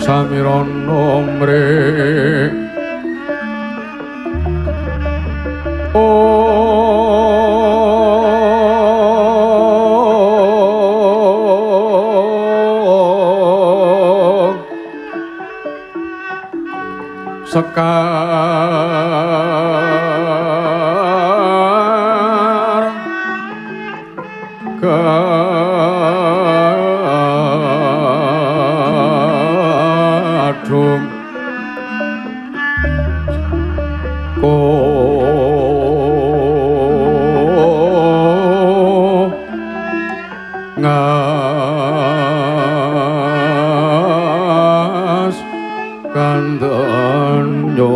samirana mre sekar kadung ko ngas kandanyo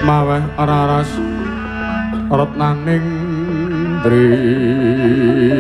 maweh araras retnaning driya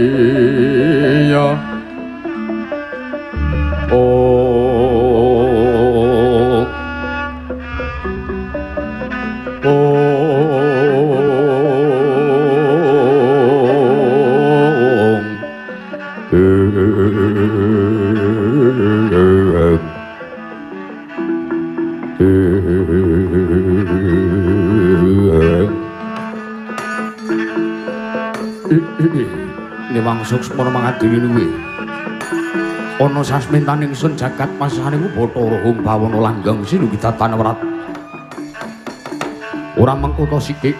Niwang suksma mangadili luwe ana sasmintaning sun jagat pasaning Bathara Hung Bawana Langgang Sinugita Tanawrat ora mengko to sikik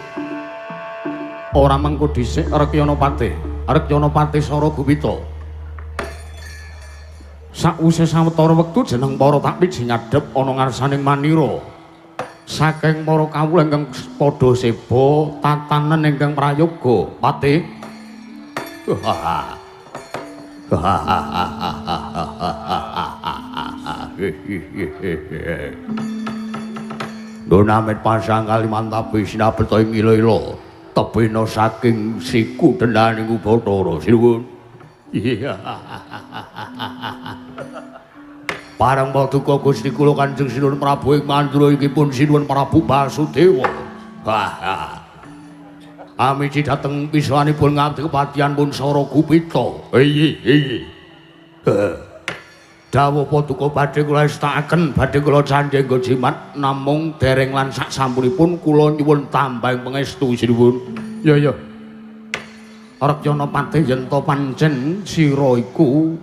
ora mengko dhisik Rekyana Pati Sara Gupita sakwise sawetara wektu jeneng para takmi jingadhep ana ngarsaning Manira saking para kawula ingkang padha seba tatanen ingkang prayoga Pati Donamit pasang kalimantapi sinapetoy milo-ilo tepino saking siku dendaning Bathara Sinuwun parang paduka Gusti kula Kanjeng Sinuwun Prabu ing Mandura iki pun Sinuwun Prabu Basudewa amiji dateng pisanipun ngabdi kepatihan pun Sara Gupita. Iya. Dawuh paduka badhe kula estakaken badhe kula candhengga jimat namung dereng lan sak sampunipun kula nyuwun tambahing pangestu Sinuwun. Ya. Rekyana Pati yen to pancen sira iku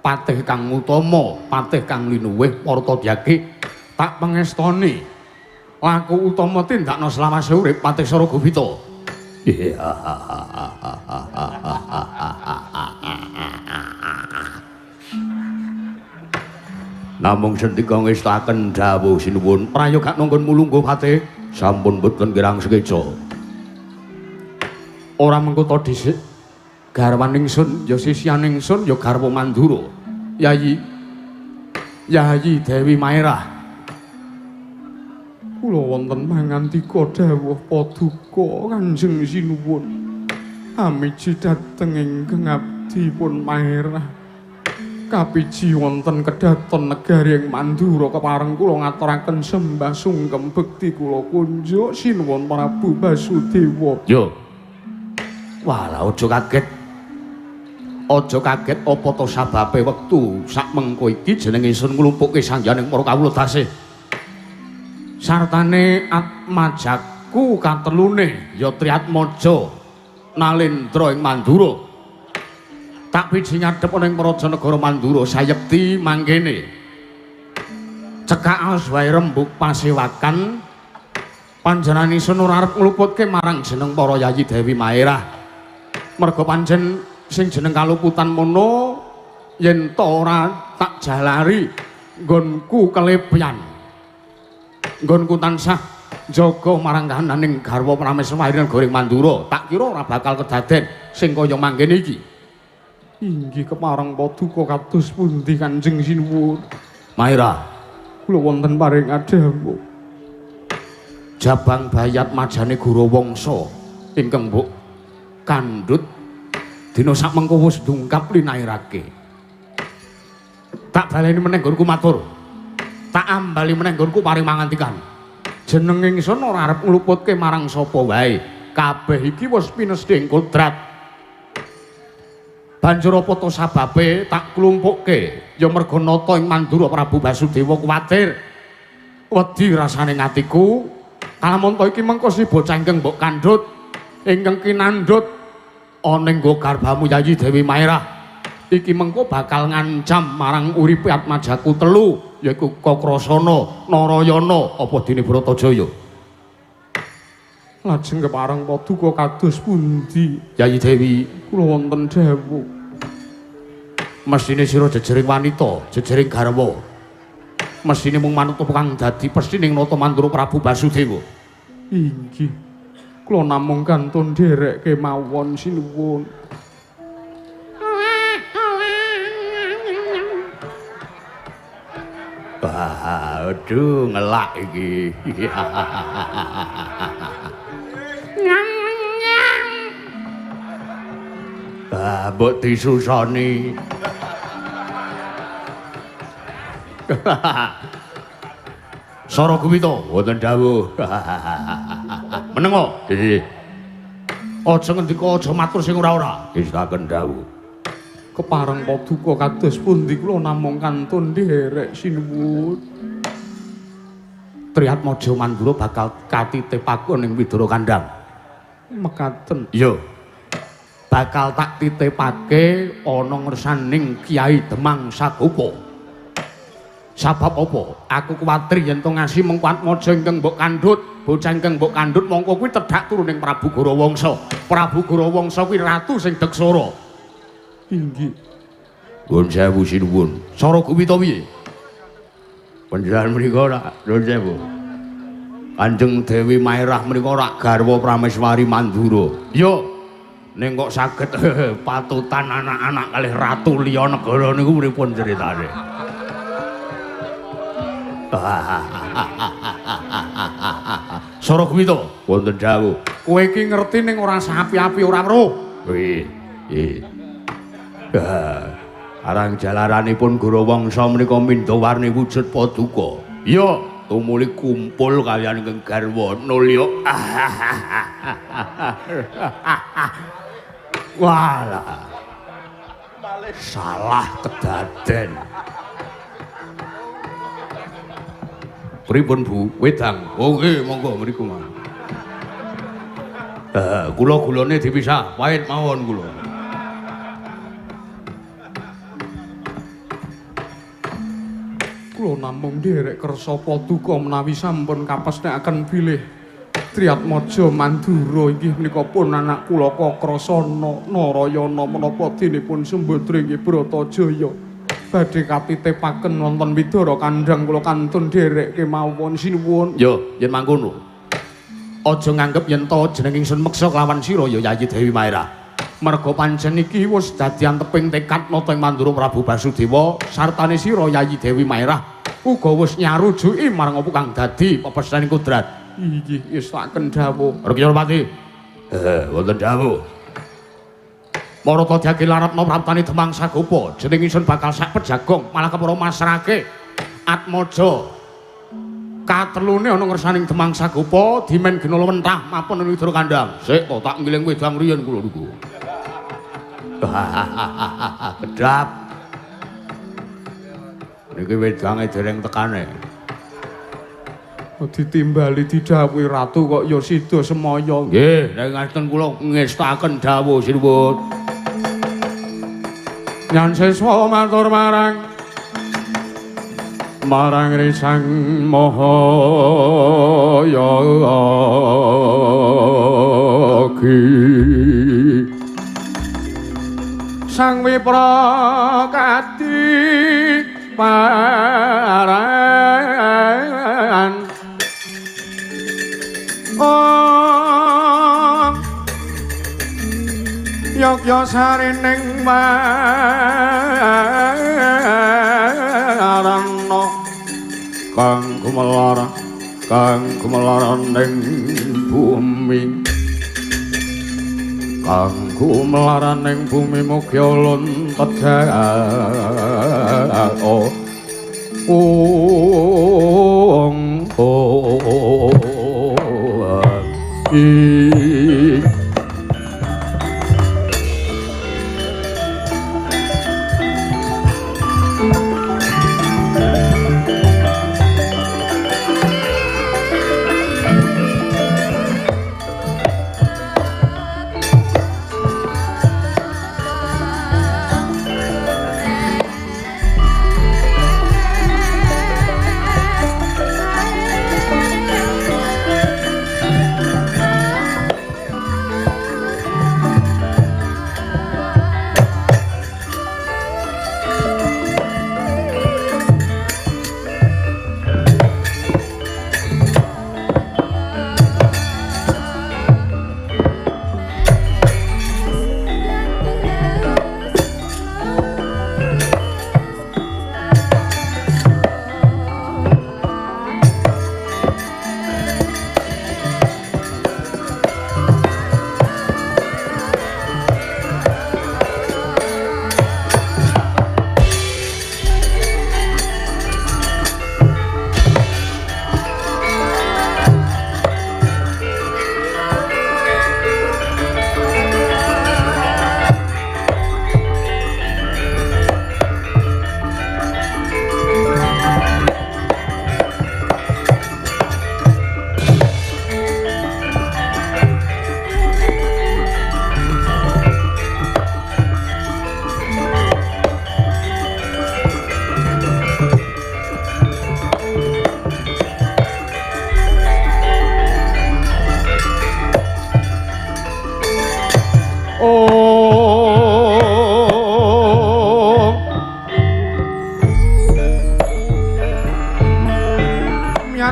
patih kang utama, patih kang linuwih Parta Dyaki tak pangestoni laku utama tindakna selawase urip Patih Sara Gupita. Namung sendika ngestaken dawuh Sinuwun prayoga nongkon mulungguh Patih sampun boten kirang sekeca. Ora mengko to dhisik garwaning sun ya sisianing sun ya garwa Mandura. Yayi Dewi Maerah kula wonten mangantika dawuh paduka Kanjeng Sinuwun amiji dhateng ingkang abdipun Maerah kapiji wonten kedaton negari ing Mandura kepareng kula ngaturaken sembah sungkem bekti kula kunjuk Sinuwun Prabu Basudewa. Yo walah aja kaget apa to sababe wektu sak mengko iki jenenge sun nglumpukke sangjaning para kawula tasih sartane Atmajaku katelune ya Triatmaja Nalendra ing Mandura tak piji ngadhep ana ing Prajanegara Mandura sayekti manggene cekak aos wae rembug pasewakan panjenenganipun ora arep ngluputke marang jeneng para Yayi Dewi Maerah merga pancen sing jeneng kaluputan mono yen to ora tak jalari nggonku kelepyan nggonku tansah jaga marang kahananing garwa Prameswari Goreng Mandura tak kira ora bakal kedaden sing kaya mangkene iki. Inggih kepareng paduka kados pundi Kanjeng Sinuwun? Maerah kula wonten paring adhamu jabang bayat majane Gurawangsa ingkang mbok kandhut dina sak mengko wis dungkap linairake. Tak baleni meneh nggonku matur. Tak ambali meneh nggonku paring mangantikan. jeneng ingsun ora arep ngluputke marang sapa wae. Kabeh iki wis pinesthe kodrat. Banjur apa to sababe tak klumpukke? Ya merga nata ing Mandura Prabu Basudewa kuwatir. Wedi rasane ngatiku. Kalamun to iki mengko si bocah ingkang mbok kandhut, ingkang kinandhut ana ing garbamu Yayi Dewi Maerah. Iki mengko bakal ngancam marang uripe Atmajaku telu, yaiku Kakrasana, Narayana, apa dene Bratajaya. Lajeng kepareng paduka kados pundi? Yayi Dewi, kula wonten dawuh. Mesine sira jejering wanita, jejering garwa. Mesine mung manut kang dadi pesining nata Mandura Prabu Basudewa. Inggih. Kula namung kantun nderek kemawon sinuwun. Aduh ngelak iki. Mbok disusoni. Sara Gumita wonten dawuh. Menengo. Nggih. Aja ngendika aja matur sing ora-ora. Isaken dawuh. Kepareng paduka kados pundi kula namung kantun nderek sinuwun. Triyatmaja Mandura bakal katitipake ning Widara Kandhang. Mekaten. Iya. Bakal tak titipake ana ngersaning Kyai Demang Sagopa. Sabab apa? Aku kuwatir yen to ngasi mengko Atmaja ingkang mbok kandhut, bocah ingkang mbok kandhut mongko kuwi tedhak turuning Prabu Gorawangsa. Prabu Gorawangsa kuwi ratu sing deksara. Inggih. Nuwun sewu sinuwun. Sara Gumita piye? Panjenengan menika rak nuwun sewu. Kanjeng Dewi Maerah menika rak garwa Prameswari Mandura. Iya. Ning kok saged patutan anak-anak kalih ratu liya negara niku pripun critane? Sara Gumita wonten dawuh. Kowe iki ngerti ning ora sapi-api ora weruh. Nggih. Arang jalaranipun Gorawangsa menika mindha warni wujud paduka. Iya, tumuli kumpul kaliyan ingkang garwa nulya. Walah. Salah kedaden. Pripun Bu? Wedang. Oh nggih, monggo mriku mawon. Kula gulane dipisah, pahit mawon kula. Kula namung nderek kersa paduka menawi sampun kapesthekaken bilih Triyatmaja Mandura inggih menika pun anak kula Kakrasana Narayana menapa dinipun Sembadra inggih Bratajaya badhe katitipaken wonten Widara Kandhang kula kantun nderek kemawon sinuwun. Yo, yen mangkono. Aja nganggep yen to jeneng ingsun meksa kelawan sira ya Yayi Dewi Maerah. Merga pancen iki wis dadi anteping tekad nata ing Mandura Prabu Basudewa sartane sira Yayi Dewi Maerah uga wis nyarujuki marang apa kang dadi pepesaning kodrat. Inggih, isaken dawuh. Rekyapati. Wonten dawuh. Marata diaki larapna praptane Demang Sagopa, jeneng ingsun bakal sak pejagong malah kepara masrahake Atmaja. Katelune ana ngersaning Demang Sagopa dimen genala mentah mapan ing Widara Kandhang. Sik to tak ngiling wedang riyen kula niku. Kedap. Niki wedange dereng tekane. Ditimbali didhawuhi ratu kok ya sida semaya. Nggih, nek ngaten kula ngestaken dawuh sinuwun. Nyan seswa matur marang Risang Mahayagi Sang Wiprakati paran Yogya sarining marana kang gumelar ning bumi kang gumelar ning bumi mugi luntet oh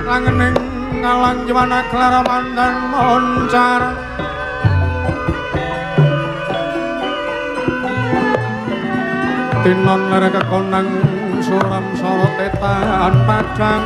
Langening ngalang jemana kelaraman dan moncar tinon lere kekonang suram sorotetan padang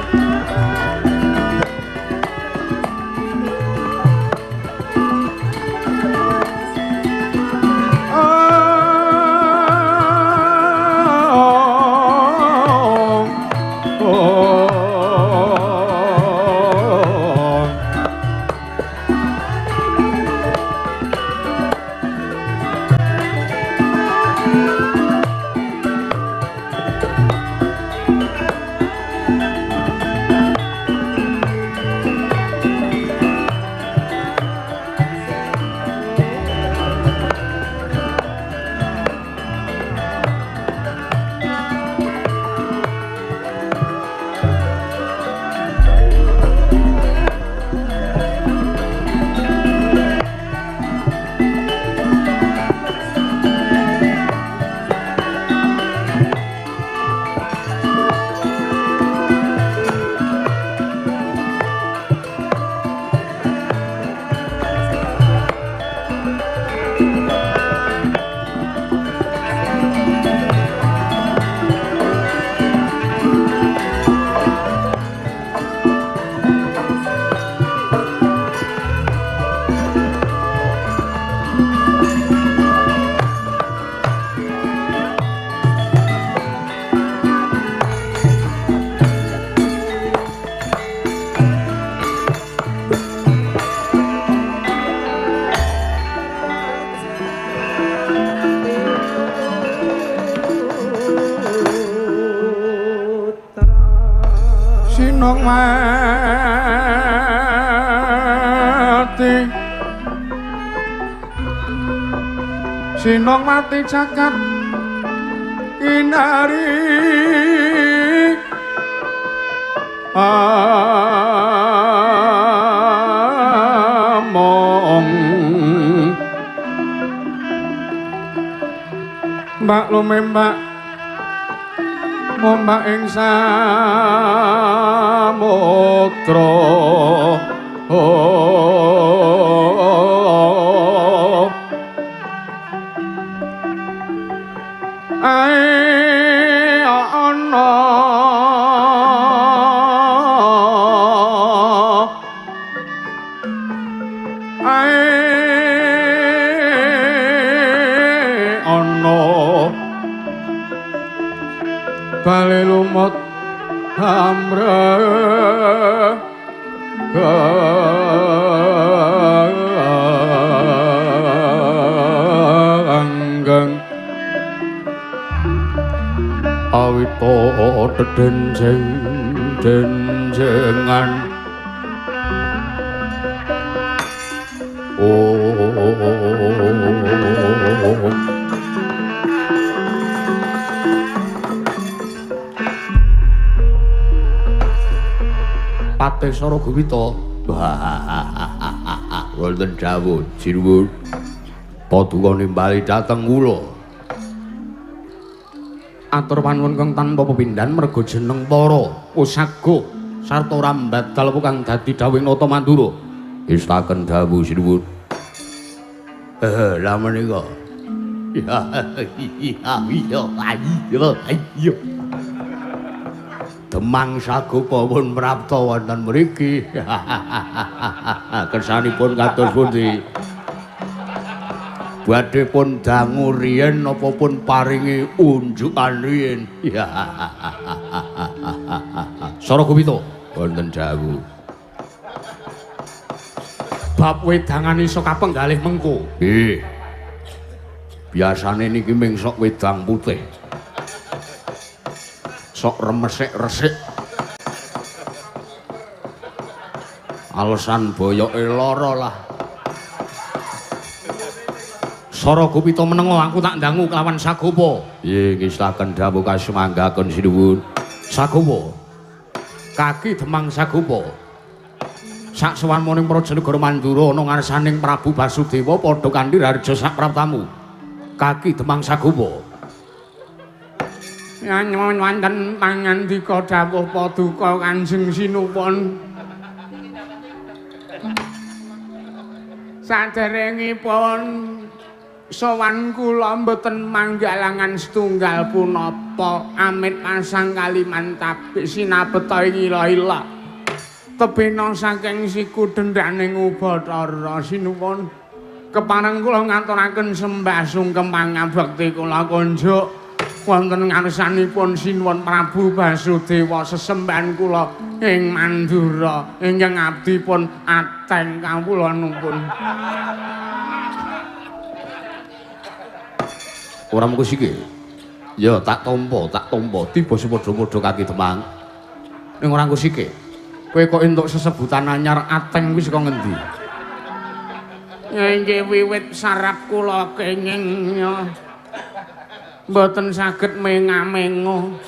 Sinong mati Sinong mati jagat inari among mbak lumembak ombak ing samudra ae ana bali lumut amre denjengan Patih Sara Gumita wonten dawuh Jinuwun paduka nimbali dhateng kula atur panuwun kang tanpa pepindhan merga jeneng para usaga sarta rambat dalem kang dadi dawuh Nata Mandura istaken dawuh Jinuwun lha menika iya Demang Sagopa pun prapta wonten mriki. Kersanipun kados pundi? Badhe pun dangu riyen napa pun paringi unjukan riyen? Sara Gumita wonten dawuh. Bab wedangan iso kapenggalih mengko. Nggih. Biasane niki ming sok wedang putih. Sok remesik-resik alasan boyoke lara lah Sara Gumita menenga aku tak ndangu kelawan Sagopa nggih ngestaken dawuh kasumanggaken Sinuwun Sagopa kaki Demang Sagopa sak sawanmuning Prajanegara Mandura ana ngarsaning Prabu Basudewa padha kanthi harja sak praptamu kaki Demang Sagopa nyuwun wonten pangandika dawuh paduka Kanjeng Sinupun saderengipun sowan kula mboten manggalangan setunggal punapa amit pasang Kalimantan sinabeta ing ila-ila tebena saking siku dendhaning Ubathara Sinupun kepareng kula ngaturaken sembah sungkem pangabekti kula kunjuk wonten ngarsanipun Sinuwun Prabu Basudewa sesembahan kula ing Mandura ingkang abdi pun ateng kawula nuwun. Ora mengko siki. Ya tak tampa tiba sepadha-padha kaki Demang. Ning ora mengko siki. Kowe kok entuk sesebutan anyar ateng kuwi saka ngendi? Nggih wiwit sarap kula kenging mboten saged menga-mengo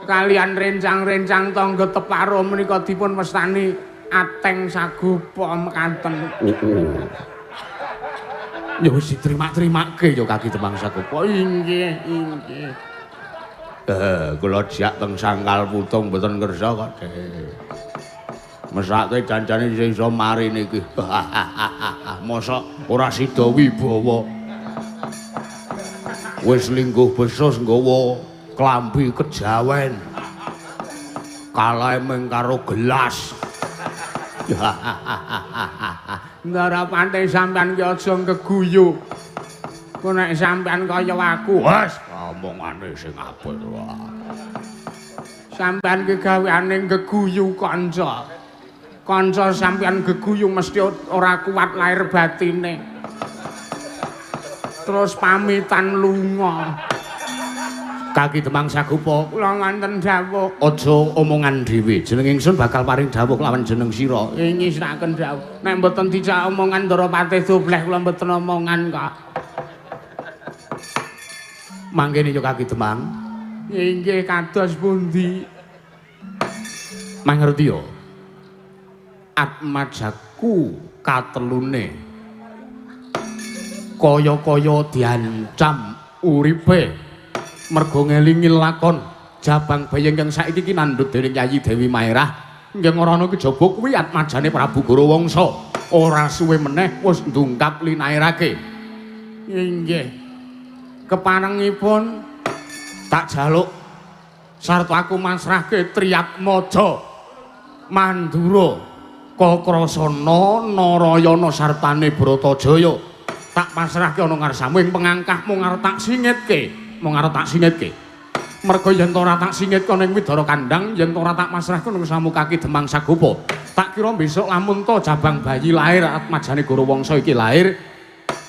kalian rencang-rencang tangga teparo menika dipun wastani ateng Sagopa mekaten. Ya wis diterima-terimake ya kaki Demang Sagopa. Inggih. Kula jak teng Sangkal Putung mboten kersa kok. Mesake jancane iso mari niki. Mosok ora sida wibawa. Wis lingguh besus nggawa klambi kejawen kalahe mung karo gelas ndarapane sampean ki aja keguyu kok nek sampean kaya aku wes omongane sing apik wae sampean ki gaweane geguyu kanca sampean geguyu mesti ora kuat lahir batine terus pamitan lunga kaki Demang Sagopa kula nganten dawuh aja omongan dhewe jeneng ingsun bakal paring dawuh lawan jeneng sira ngisraken dawuh nek mboten dicak omongan Ndorapati dobleh kula mboten omongan kok mangkene yo kaki Demang inggih kados pundi mangerti yo atmajaku katelune kaya-kaya diancam uripe mergo ngelingi lakon Jabang Bayeng kang saiki ki nandhut dening Yayi Dewi Maerah nggih ngrana kejaba kuwi atmajane Prabu Gorawangsa ora suwe meneh wis ndungkap linairake inggih keparengipun tak jaluk sarta aku masrahke Triyatmaja Mandura Kakrasana Narayana sartane Bratajaya tak pasrahke ana ngarsamu ing pengangkah mung arep tak singitke merga yen ora tak singitke ning Widara Kandhang yen ora tak masrahke nang samu kaki Demang Sagopa tak kira besok lamun to Jabang Bayi lahir atmajane Gorawangsa iki lahir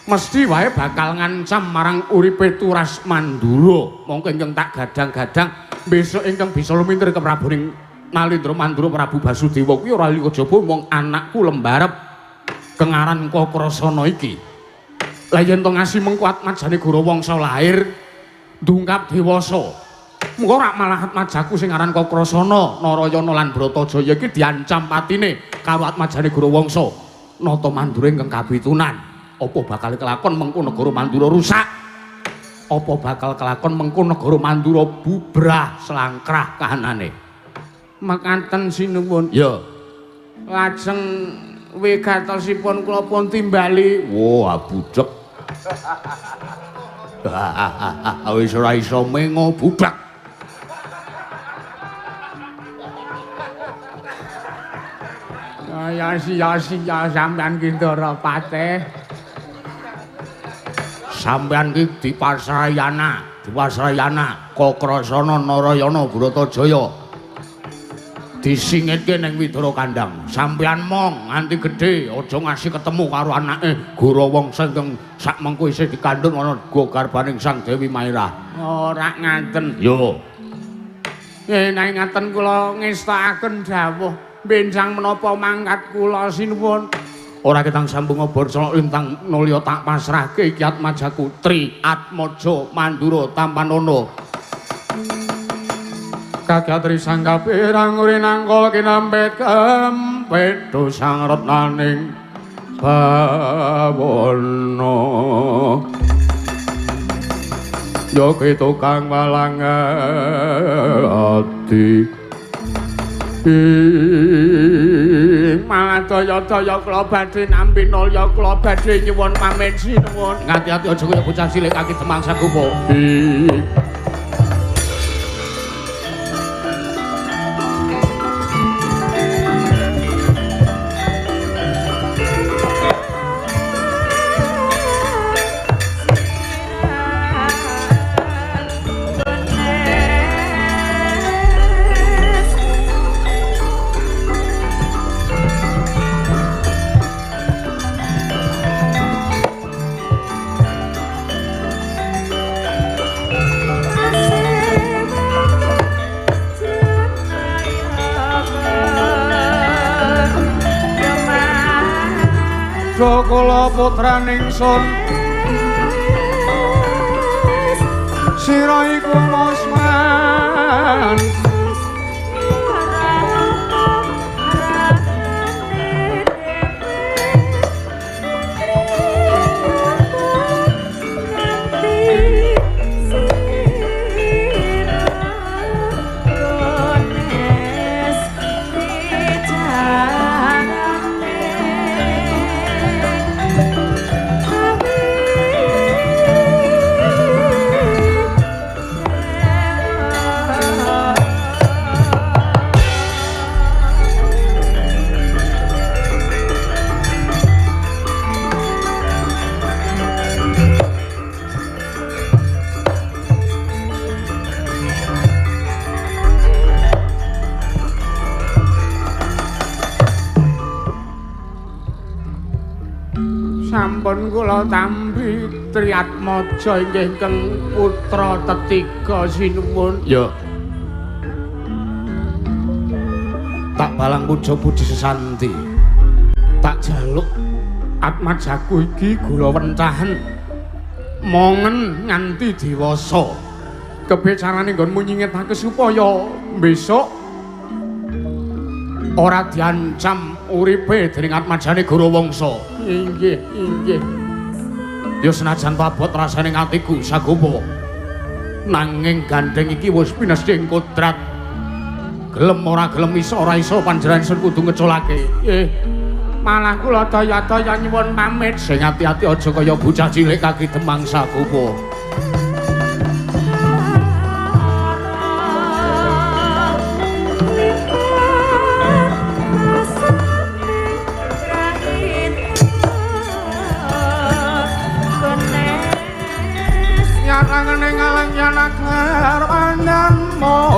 mesti wae bakal ngancam marang uripe Turas Mandura mongko ingkang tak gadang-gadang besok ingkang bisa lumintir ke Prabuning Nalindra Mandura Prabu Basudewa kuwi ora liya kejaba mung anakku lembarep kengaran Kakrasana iki. Lah yen to ngasih mengko Atmajane Gorawangsa lahir ndungkap dewasa. Mengko rak malah Atmajaku sing aran Kakrasana, Narayana lan Bratajaya iki diancam patine karo Atmajane Gorawangsa. Nata Mandura ingkang kabitunan. Apa bakal kelakon mengko negara Mandura rusak? Apa bakal kelakon mengko negara Mandura bubrah selangkrah kahanane? Mekaten sinuwun. Ya. Lajeng wigatosipun kula pun timbali. Wah, budhek. Wis ora iso mengo budhek. Ya sia-sia sampean ki Ndara Patih. Sampeyan ki dipasrayana Kakrasana Narayana Bratajaya disingitke ning Widara Kandhang. Sampeyan mong nganti gedhe aja ngasih ketemu karo anake Gorawangsa ingkang sakmengko isih dikandhut ana garbaning Sang Dewi Mairah. Ora ngaten. Yo. Nek ngaten kula ngestakaken dawuh benjang menapa mangkat kula sinuwun. Ora ketang sambung borcana lintang nulya tak pasrahke iki Atmajaku Tri Atmaja Mandura Tampanana. Kagatri sanggapirang rinangkul kinambet kempet dosang retnaning bawana. Ya tukang walang ati malah daya-daya kula badhe nampi nulya kula badhe nyuwun pamit sinuwun. Ngati-ati aja kaya bocah cilik kaki Demang Sakupa. Kula putraning sun sira iku Mosman sampun kula tampi Triatmaja inggih keng putra tetiga sinuwun. Ya. Tak balang puja-puji sesanti. Tak jaluk Atmajaku iki gula wencahen mongen nganti dewasa. Kebecarane nggonmu nyingetake supaya besok ora diancam uripe dening Atmajane Gorawangsa. Inggih, inggih. Ya senajan pabot rasane atiku Sagopa. Nanging gandeng iki wis pinesthing kodrat. Gelem ora gelem iso ora iso panjenengan sun kudu ngeculake. Malah kula daya-daya nyuwun pamit. Sing ati-ati aja kaya bocah cilik kaki Demang Sagopa. Nyarangane ngalang yanagar pandan moncara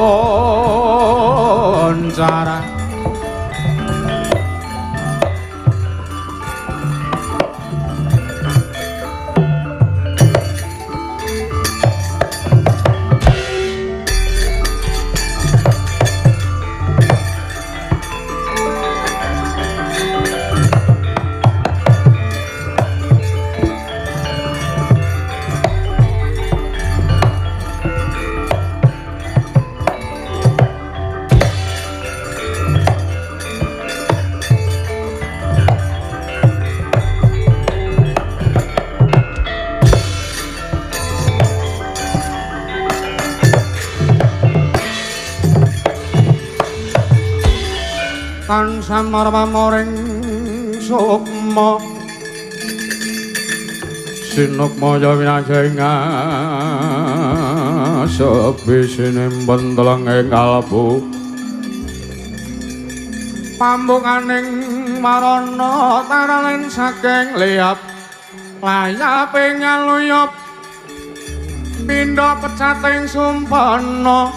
tansah marmamoring sukma sinukmaya winajenga sepi sinimpen teleng kalbu pambukaning marana taralen saking liap layaping nyaluyup pindha pecating sumpana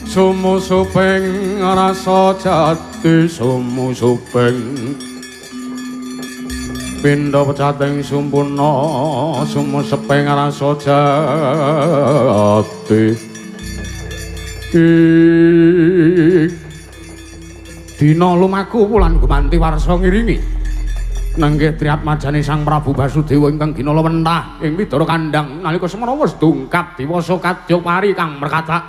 sumusuping rasa jati sumusuping pindha pecating sumpana sumusuping rasa jati dina lumaku wulan gumanti warsa ngiringi nenggih triat majane Sang Prabu Basudewa ingkang gina lewentah ing Widara Kandhang nalika semana wis dungkap diwasa Kadyapari kang berkata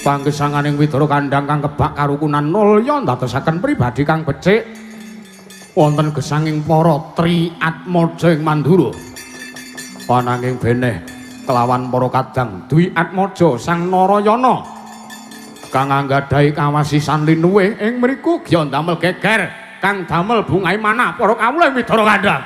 panggesanganing Widara Kandhang kang kebak karukunan nulya ndadosaken pribadi kang becik wonten gesanging para Triatmaja ing Mandura ananging beneh kelawan para kadang Dwi Atmaja Sang Narayana kang anggadhahi kawasisan linuwih ing mriku gya ndamel geger kang damel bungahe manah para kawula ing Widara Kandhang.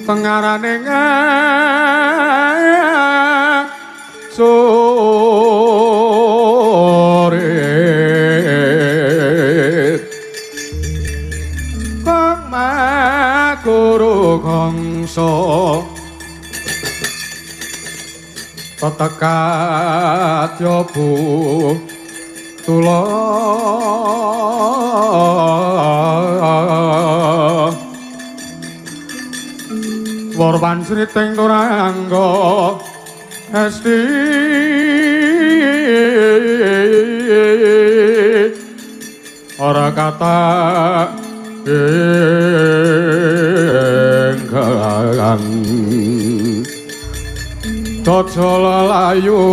Tengaraning sorit kang maguru gangsa tetekat yobu tula Warwan sriting turangga esti ora kata enggang Dojo lelayu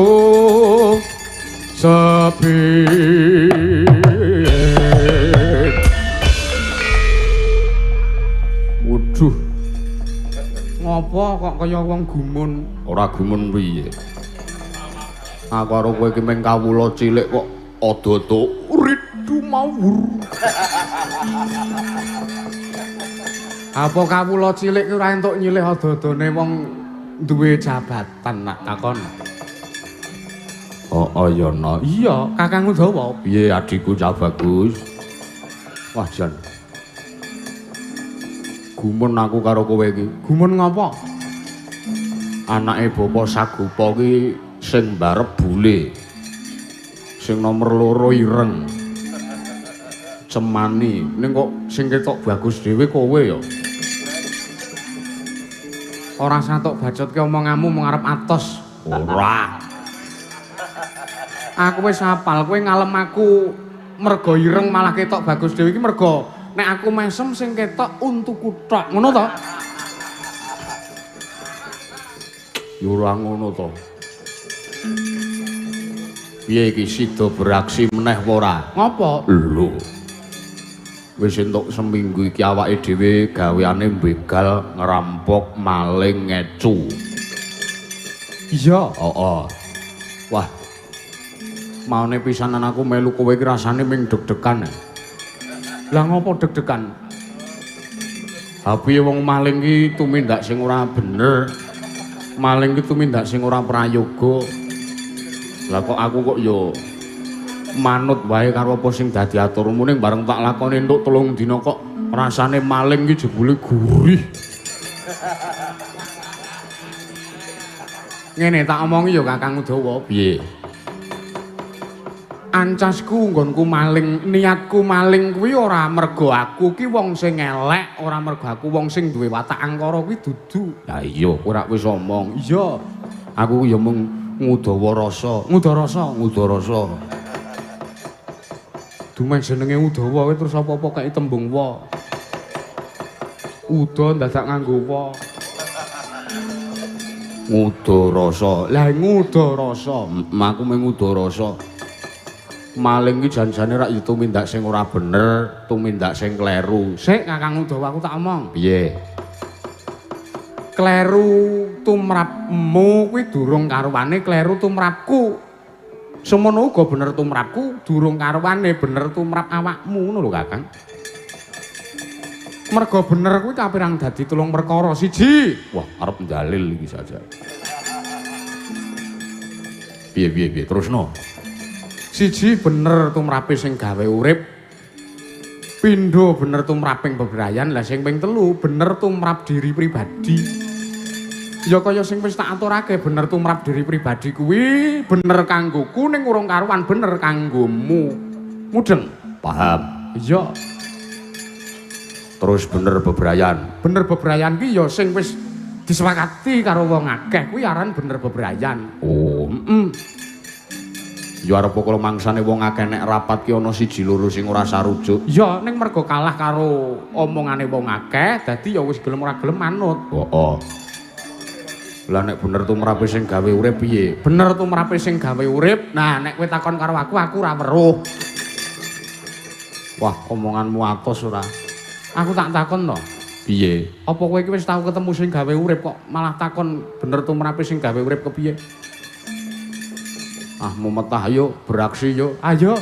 sepi Waduh ngopo kok kaya wong gumun? Ora gumun piye? Aku karo kowe iki meng kawula cilik kok ada-ada ridu mawur. Apa kawula cilik ki ora entuk nyilih ada-adane wong duwe jabatan nak takon. Oh iya no. Iya, Kakang Udawa. Piye adikku cah bagus? Wah jan. Gumun aku karo kowe iki. Gumun ngapa? Anake Bapa Sagopa ki sing mbarep bule. Sing nomor 2 ireng. Cemani. Ning kok sing ketok bagus dhewe kowe ya. Ora satok bacotke omonganmu mung arep atos. Ora. Aku wis hafal, kowe ngalem aku mergo ireng malah ketok bagus dhewe iki mergo nek aku mesem sing ketok untuku tok. Ngono to? Yo ora ngono to. Piye iki sida beraksi meneh apa ora? Ngopo? Lho. Wis entuk seminggu iki awake dhewe gaweane begal, ngerampok, maling, ngecu. Iya, heeh. Wah. Maune pisanan aku melu kowe iki rasane ming deg-degan. Lah ngopo deg-degan? Hapiye wong maling iki tumindak sing ora bener. Maling iki tumindak sing ora prayoga. Lah kok aku kok yo manut wae karo apa sing dadi aturmu ning bareng tak lakoni entuk 3 dina kok rasane maling iki jebule gurih. Ngene tak omongi yo Kakang Udawa, piye? Ancasku nggonku maling, niatku maling kuwi ora mergo aku ki wong sing elek, ora mergo aku wong sing duwe watak angkara kuwi dudu. Lah iya, ora wis omong. Iya. Aku ya mung ngudawa rasa. Ngudarasa. Dumeh jenenge Udawa kuwi terus apa-apa kaya tembung wa. Uda dadak nganggo wa. Ngudarasa. Lah ngudarasa, aku mung ngudarasa. Maling iki janjane rak tumindak sing ora bener, tumindak sing kleru. Sik Kakang Udawa aku tak omong. Piye? Kleru tumrapmu kuwi durung karuwane kleru tumrapku. Semono uga bener tumrapku, durung karuwane bener tumrap awakmu ngono lho Kakang. Mergo bener kuwi kapirang dadi 3 perkara. Siji, wah arep ndalil iki saja. Piye terusno. Siji bener tumrape sing gawe urip. Pindho bener tumraping bebrayan. Lah sing ping 3 bener tumrap diri pribadi. Ya kaya sing wis tak aturake bener tumrap diri pribadi kuwi bener kanggoku ning urung karuan bener kanggomu. Mudeng? Paham. Iya. Terus bener bebrayan. Bener bebrayan ki ya sing wis disepakati karo wong akeh kuwi aran bener bebrayan. Oh, ya arep kala mangsane wong akeh nek rapat ki ana 1 2 sing ora sarujuk. Ya ning mergo kalah karo omongane wong akeh dadi ya wis gelem ora gelem manut. Heeh. Lah nek bener tumrape sing gawe urip piye? Bener tumrape sing gawe urip. Nah nek kowe takon karo aku ora weruh. Wah, omonganmu atos ora. Aku tak takon to. Piye? Apa kowe iki wis tau ketemu sing gawe urip kok malah takon bener tumrape sing gawe urip kepiye? Ah mumetah ayo beraksi yo. Ayo.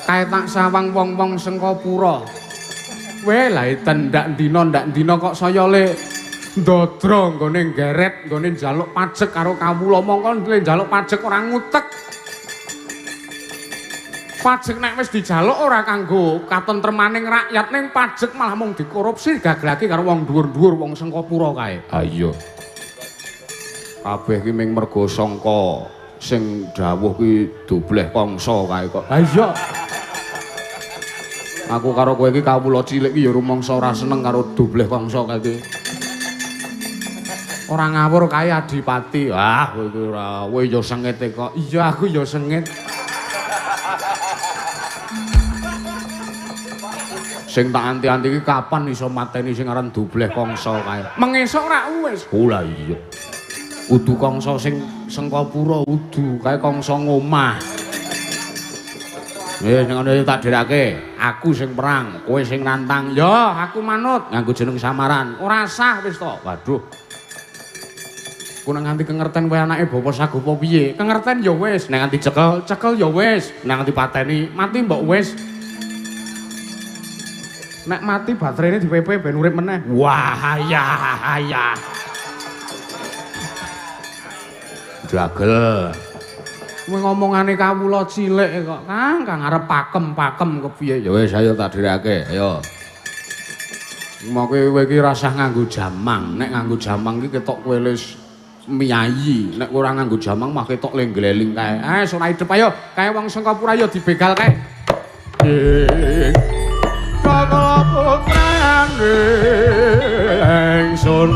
Kae tak sawang wong-wong Sengkapura. Weh lah ndak dina kok saya le ndodro nggone geret, nggone njaluk pajek karo kawula. Mongko le njaluk pajek ora ngutek. Pajek nek wis dijaluk ora kanggo katentremaning rakyat ning pajek malah mung dikorupsi gagelake karo wong dhuwur-dhuwur wong Sengkapura kae. Ha iya. Kabeh ki ming mergo sangka sing dawuh ki dobleh kongso kae kok. Ha iya. Aku karo kowe iki kawula cilik ki ya rumangsa ora seneng karo dobleh kongso kae iki. Ora ngawur kae adipati. Ah kowe iki ora, kowe ya sengit kok. Iya aku ya sengit. Sing tak anti-anti iki kapan iso mateni sing aran dobleh kongso kae. Mengesok ra wis. Oh lah iya. Udu kongso sing Sengkapura udu kae kongso ngomah. Wis ngono tak dherake. Aku sing perang, kowe sing nantang. Ya, aku manut nganggo jeneng samaran. Ora sah wis to. Waduh. Ku nang nganti kengerten kowe anake bapa sagopa piye? Kengerten ya wis, nek nganti cekel ya wis, nek nganti pateni mati mbok wis. Nek mati baterainya di PP ben urip meneh. Wah, ya. Jagel. Kowe ngomongane kawula cilik kok, Kang arep pakem kepiye? Ya wis ayo tak dhereke, ayo. Moko kowe iki rasah nganggo jamang. Nek nganggo jamang iki ketok kowe wis miyayi. Nek ora nganggo jamang mah ketok lenggleling kae. Ora idep ayo, kae wong Sengkapura ayo dibegal kae. Kakala putrane ingsun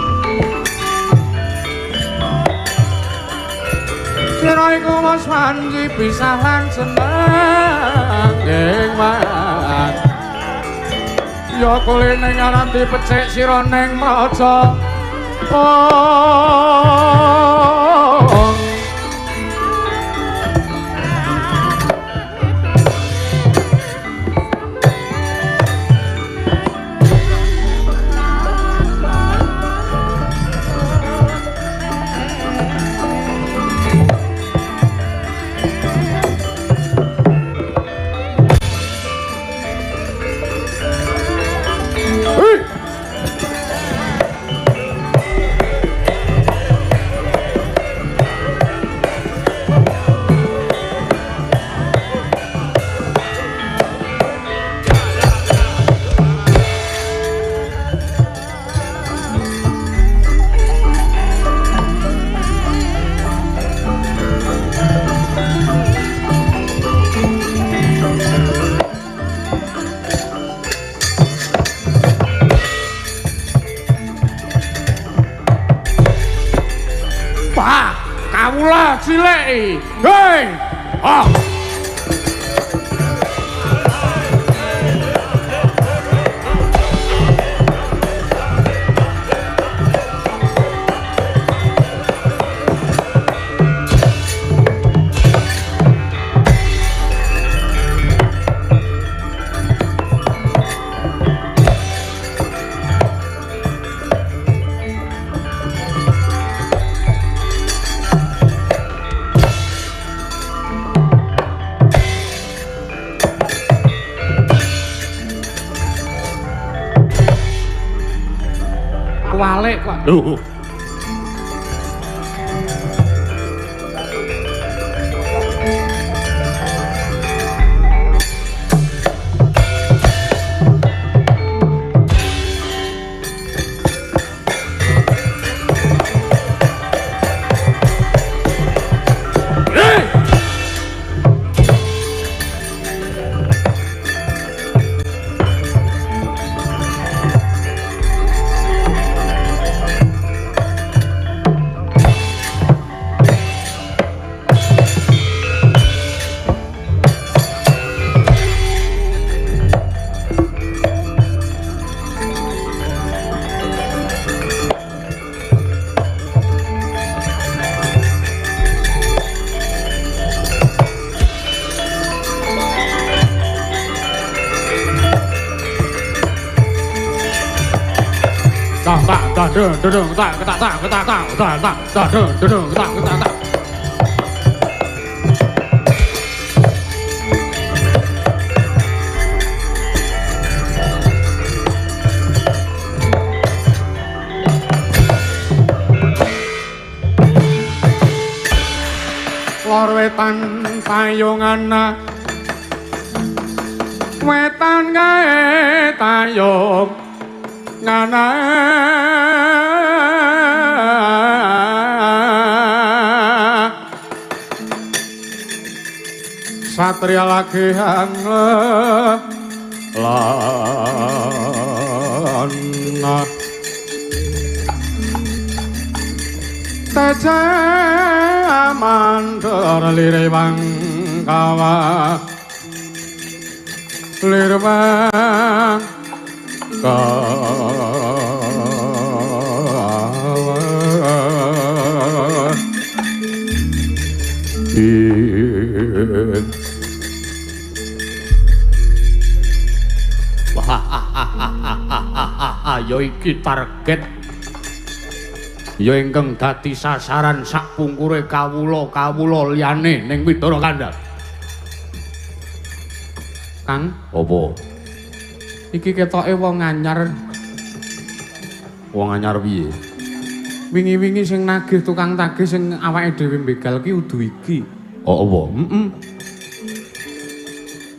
sira iku wis wanci pisahan seneng man ya kule ning aran dipecik sira ning praja kawula cilik hei walik kok. Lor wetan payungan wetan gawe tayung ngana satria lagi lana teja mandor lirewang kawa lirewang kawa ya iki target ya ingkang dadi sasaran sak pungkure kawula liyane ning Widara Kandhal. Kang, apa? Iki ketoke wong anyar. Wong anyar piye? Wingi-wingi sing nagih tukang tagih sing awake dhewe begal ki udu iki. Oh apa?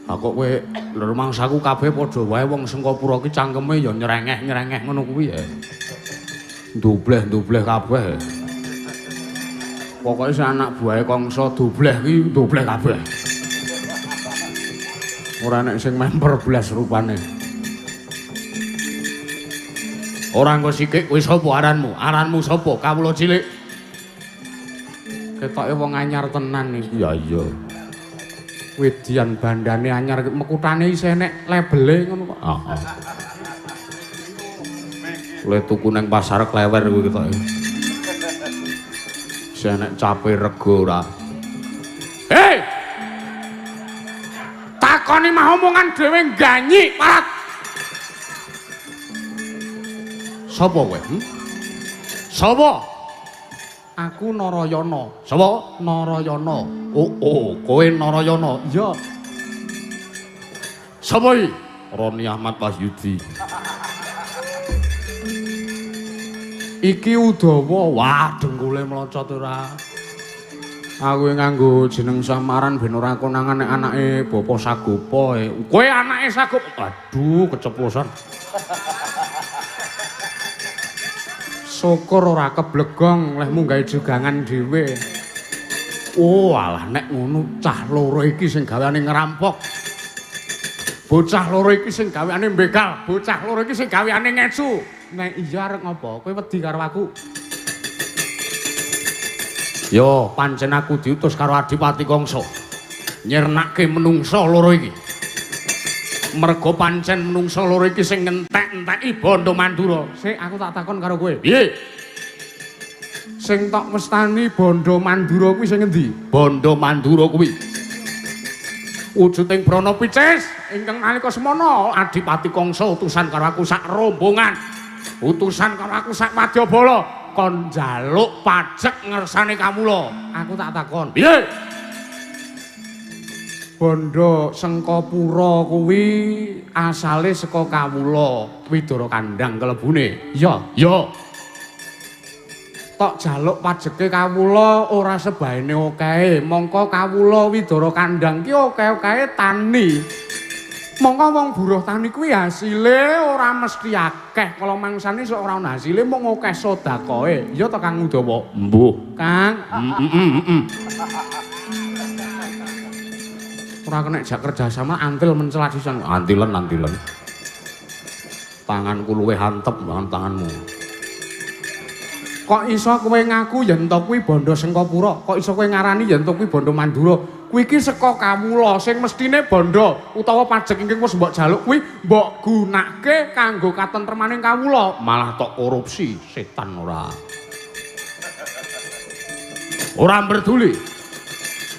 Kok kowe rumangsaku kabeh padha wae wong Sengkapura ki cangkeme ya nyerengeh-nyerengeh ngono kuwi ya. Dubleh-dubleh kabeh. Pokoke sing anak buahe Kangsa dubleh ki dubleh kabeh. Ora nek sing memper blas rupane. Ora engko sikik kowe sapa aranmu? Aranmu sapa? Kawula cilik. Ketoke wong anyar tenan iki. Ya iya. Wedian bandane anyar mekutane isih nek labele ngono kok. Heeh. Le tuku nang pasar klewer kuwi ketoke. Isih nek cape rego ora. Hei! Takoni mah omongan dhewe ganyi, parat. Sapa kowe? Sapa? Aku Narayana. Sapa? Narayana. Oh, kowe Narayana. Iya. Sapa iki? Roni Ahmad Wahyudi. Iki Udawa. Wah, dengkule mlocot ora. Aku nganggo jeneng samaran ben ora konangan nek anake Bapak Sagopa. Kowe anake Sagopa. Aduh, keceplosan. Syukur ora keblegong lehmu gawe jogangan dhewe. Oh, alah nek ngono cah loro iki sing gaweane ngerampok. Bocah loro iki sing gaweane begal, bocah loro iki sing gaweane ngecu. Nek iya arep ngopo? Kowe wedi karo aku? Yo, pancen aku diutus karo Adipati Kangsa. Nyernake menungsa loro iki. Mergo pancen menungsa loro iki sing ngentek-enteki Bandha Mandura. Sik aku tak takon karo kowe. Piye? Sing tok mestani Bandha Mandura kuwi sing endi? Bandha Mandura kuwi wujuding Brana Picis ingkang nalika semana Adipati Kangsa utusan karo aku sak rombongan. Utusan karo aku sak Wadyabala kon njaluk pajek ngersane kamula. Aku tak takon. Piye? Bandha Sengkapura kuwi asale saka kawula Widara Kandhang kelebune. Iya, iya. Tok jaluk pajeke kawula ora sebaene okehe. Mongko kawula Widara Kandhang ki oke-okehe tani. Mongko wong buruh tani kuwi hasile ora mesti akeh. Kala mangsane sok ora ana hasile mung akeh sedakohe. Iya to Kang Udawa? Mbuh. Kang. Ora kena jak kerja sama antil mencelat sisan. Antilen. Tanganku luwih antep banget tanganmu. Kok iso kowe ngaku yen to kuwi Bandha Sengkapura? Kok iso kowe ngarani yen to kuwi Bandha Mandura? Kuwi iki saka kawula sing mestine bandha utawa pajek ingkang wis mbok jaluk kuwi mbok gunakake kanggo katentremaning kawula. Malah tok korupsi, setan ora. Ora peduli.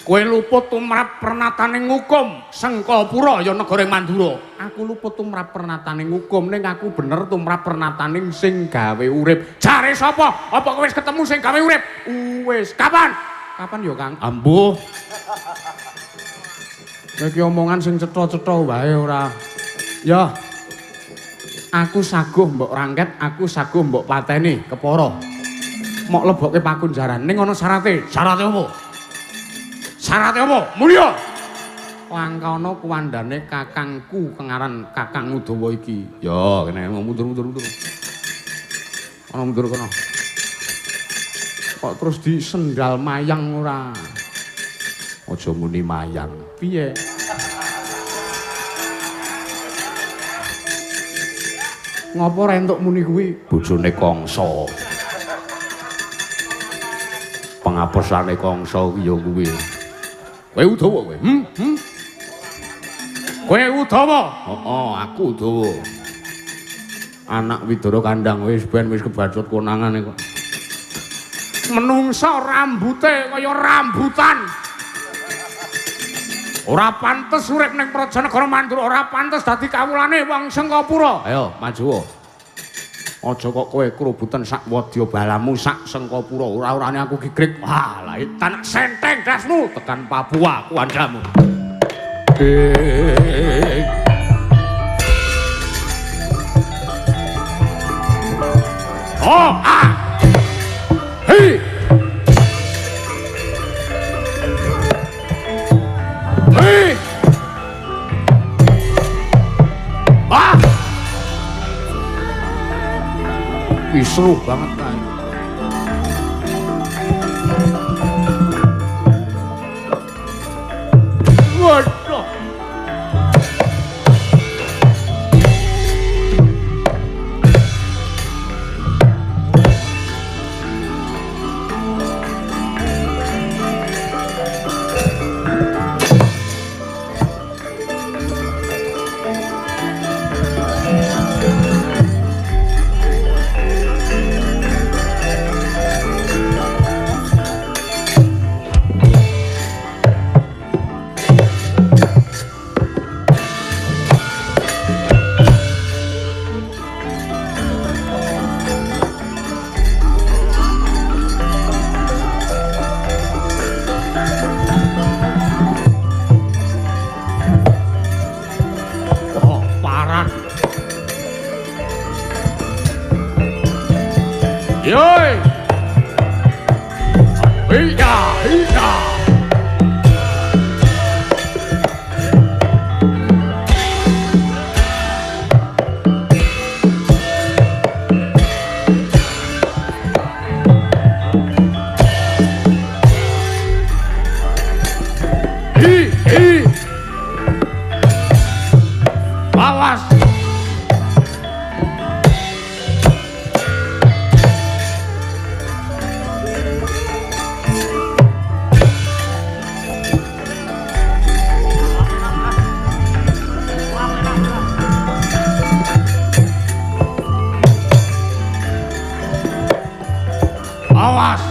Kowe luput tumrap pernataning hukum Sengkapura ya negaring Mandura. Aku luput tumrap pernataning hukum ning aku bener tumrap pernataning sing gawe urip. Jare sapa? Apa kowe wis ketemu sing gawe urip? Wis. Kapan? Kapan ya, Kang? Ambuh. Kowe iki omongan sing cetha-cetha wae ora. Ya. Aku saguh mbok rangket, aku saguh mbok pateni kepara. Mok lebokke pakunjaran ning ana syarate. Syarate apa? Syaratnya apa? Mulya! Langkono kuwandane kakangku kengaran Kakang Udawa iki. Ya, kene mundur. Ana mundur kono. Kok terus disendal mayang ora? Aja muni mayang. Piye? Ngopo ora entuk muni kuwi? Bojone Kangsa. Pengapusane Kangsa ya kuwi. Kowe Udawa kowe? Kowe Udawa? Heeh, aku Udawa. Anak Widara Kandhang wis kebacut konangane kok. Menungsa rambute kaya rambutan. Ora pantes urip ning Prajanegara Mandura, ora pantes dadi kawulane wong Sengkapura. Ayo, maju. Aja kok kowe kerubutan sak Wadyabalamu sak Sengkapura. Ora-orane aku gigrik. Wah, lah tanak senteng dasmu tekan Papua kuandamu. Oh, ah. Hei. Hei. Ah. Seru banget kan. Waduh. iya. Awas. Awas.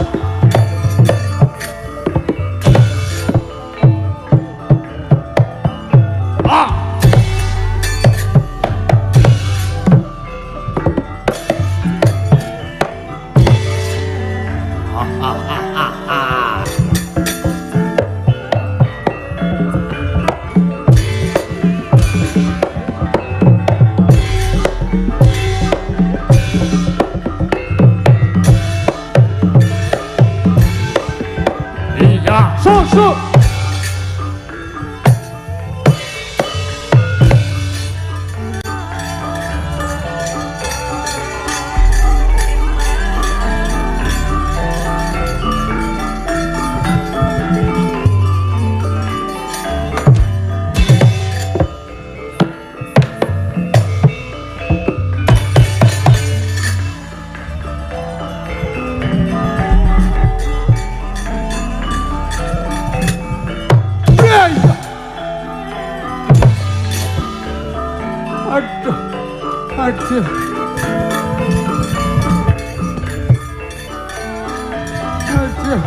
Susu. Aduh, aduh. Aduh.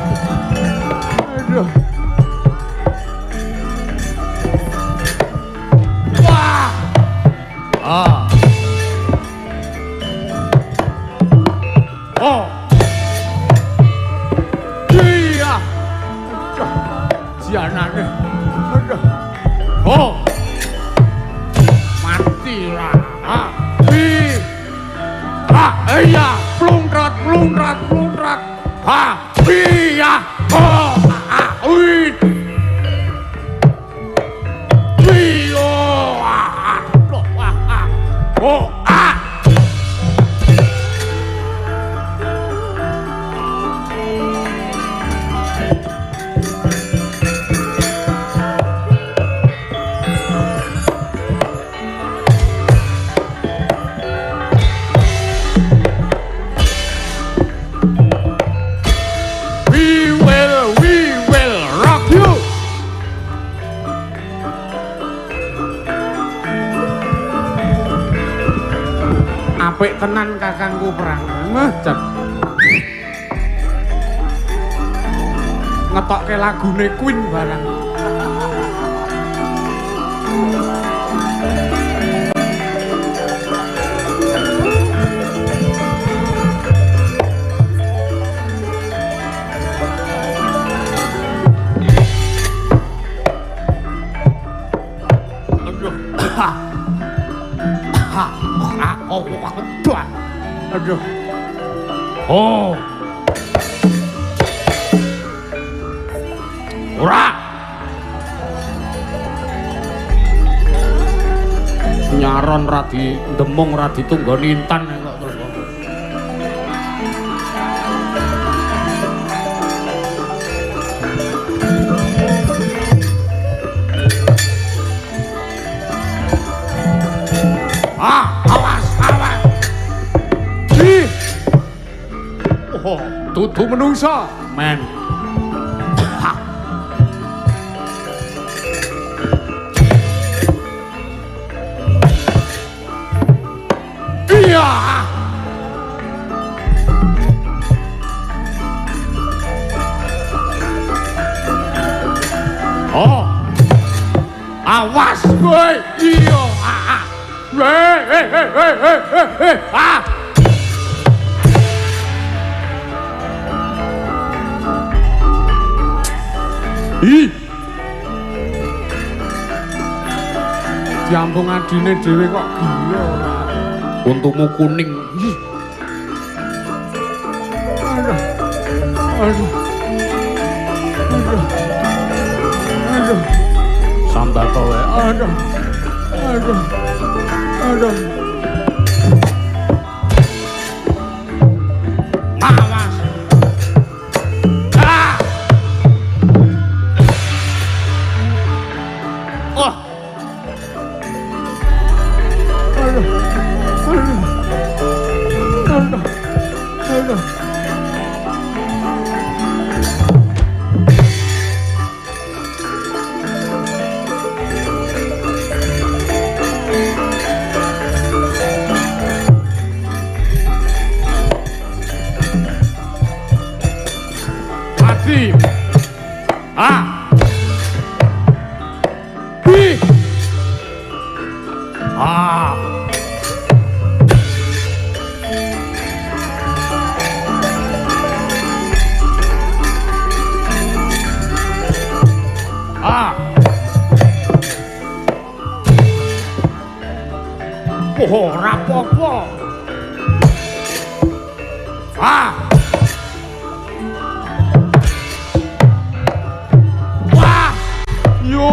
Aduh. Wah. Ah. Oh. Iya. Aduh. Sianane. Aduh. Oh. Matilah. Ah. Iya, plungrat, plungrat, plungrat. Ha, iya. Oh, wih. Wih, oh, oh, ah. Apik tenan kakangku perang. Macet. Ngetokke lagune Queen barang. Aduh. Oh. Ora. Nyaron radi demung radi tunggon intan kok terus. Awas, awas. Oh, tutu menungsa, men. Iya. Oh. Awas, boy. Iya. Ah. Ih. Diambung adine dhewe kok gila ora. Untumu kuning. Ih. Aduh. Aduh. Aduh. Sambal kowe. Aduh. Aduh. Aduh. Awas. Ah. Oh. Aduh. Aduh. Aduh. Aduh. Mati. Ah. Bi. Ah. Ah. Oh, ora apa-apa. Ah. Wah. Yo.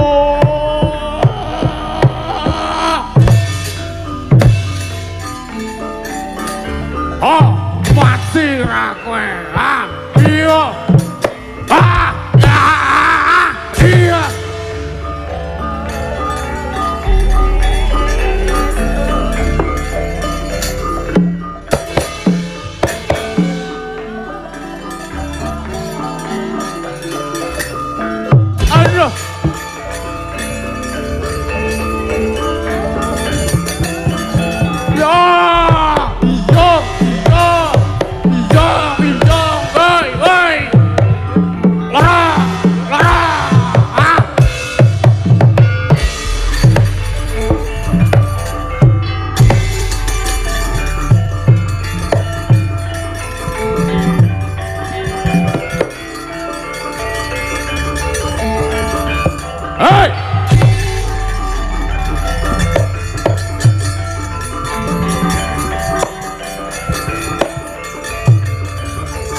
Oh, mati ra kowe. Ah, iya. Ah, iya. Aduh. Ya, iya, iya, iya, iya, woi, woi. Lara, lara. Ah. Hey!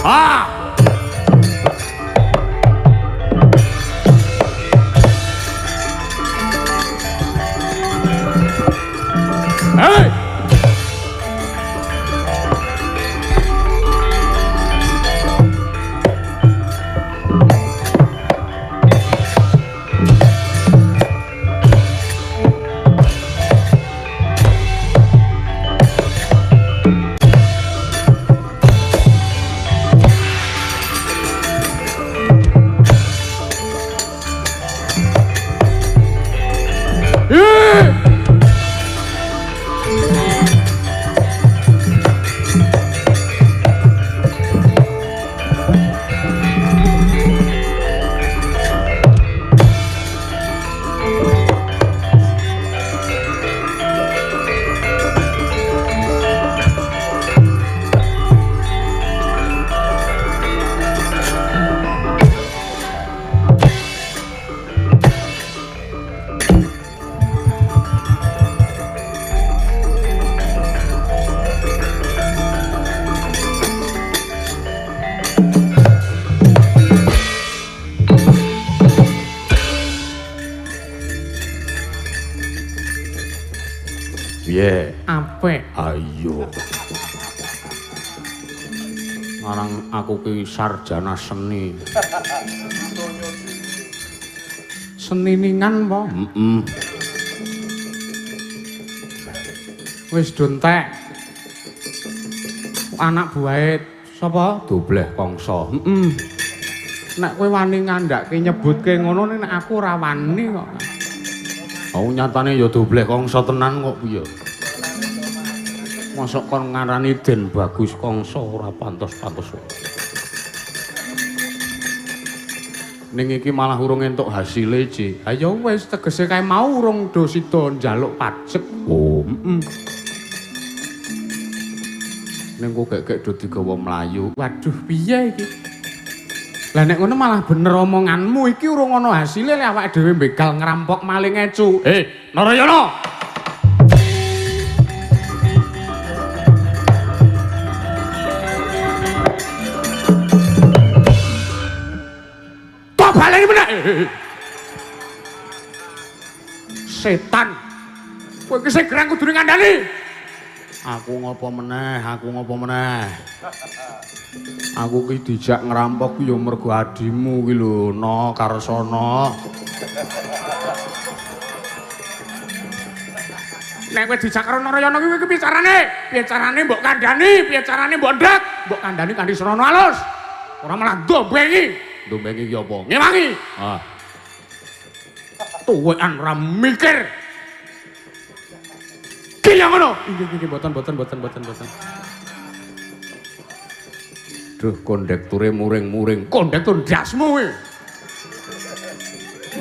Ah! Hey! Piye? Apik. Ayo. Ngarang aku ki sarjana seni. Seniningan po. Heeh. Wis dontek. Anak buahe sapa? Dobleh kongso. Heeh. Nek kowe wani ngandhake nyebutke ngono nek aku ora wani kok. Oh nyatane ya dobleh kongso tenan kok piye. Mosok kon ngarani Den Bagus Kongso ora pantes-pantes. Ning iki malah urung entuk hasile, Ci. Ha ya wis tegese kae mau urung do sida njaluk pajek. Oh, Ning kok gek do digawa mlayu. Waduh, piye iki? Lah nek ngono malah bener omonganmu iki urung ana hasile lek awake dhewe begal ngerampok maling ecu. Narayana. Tobat. Baleni meneh. Setan. Kowe iki sing gerang kudune ngandani. Aku ngopo meneh? Aku ki dijak ngerampok ya mergo adimu ki lho, No Karsana. Nek kowe dijak karo Narayana kuwi piye carane? Piye carane mbok kandhani? Piye carane mbok ndak? Mbok kandhani kanthi srana alus. Ora malah ndombengi. Ndombengi ki apa? Ngewangi. Ah. Tuwekan ra mikir. Ki yang ngono. Iki boten. Duh, kondekture muring-muring. Kondektur dasmu kuwi.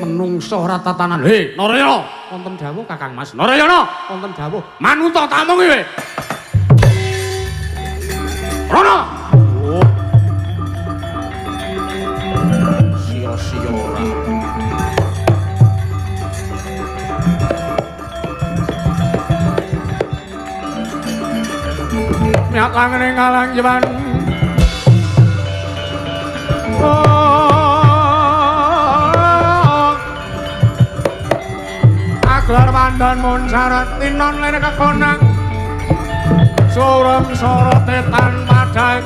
Menungso ora tatanan. He, Narayana, wonten dawuh Kakang Mas. Narayana, wonten dawuh. Manuta tamu kuwi. Rono. Oh. Sia-sia ora. Miat langene ngalang jaman. Aglar pandan mun syarat tinon lene kekonang surem sorotetan padhang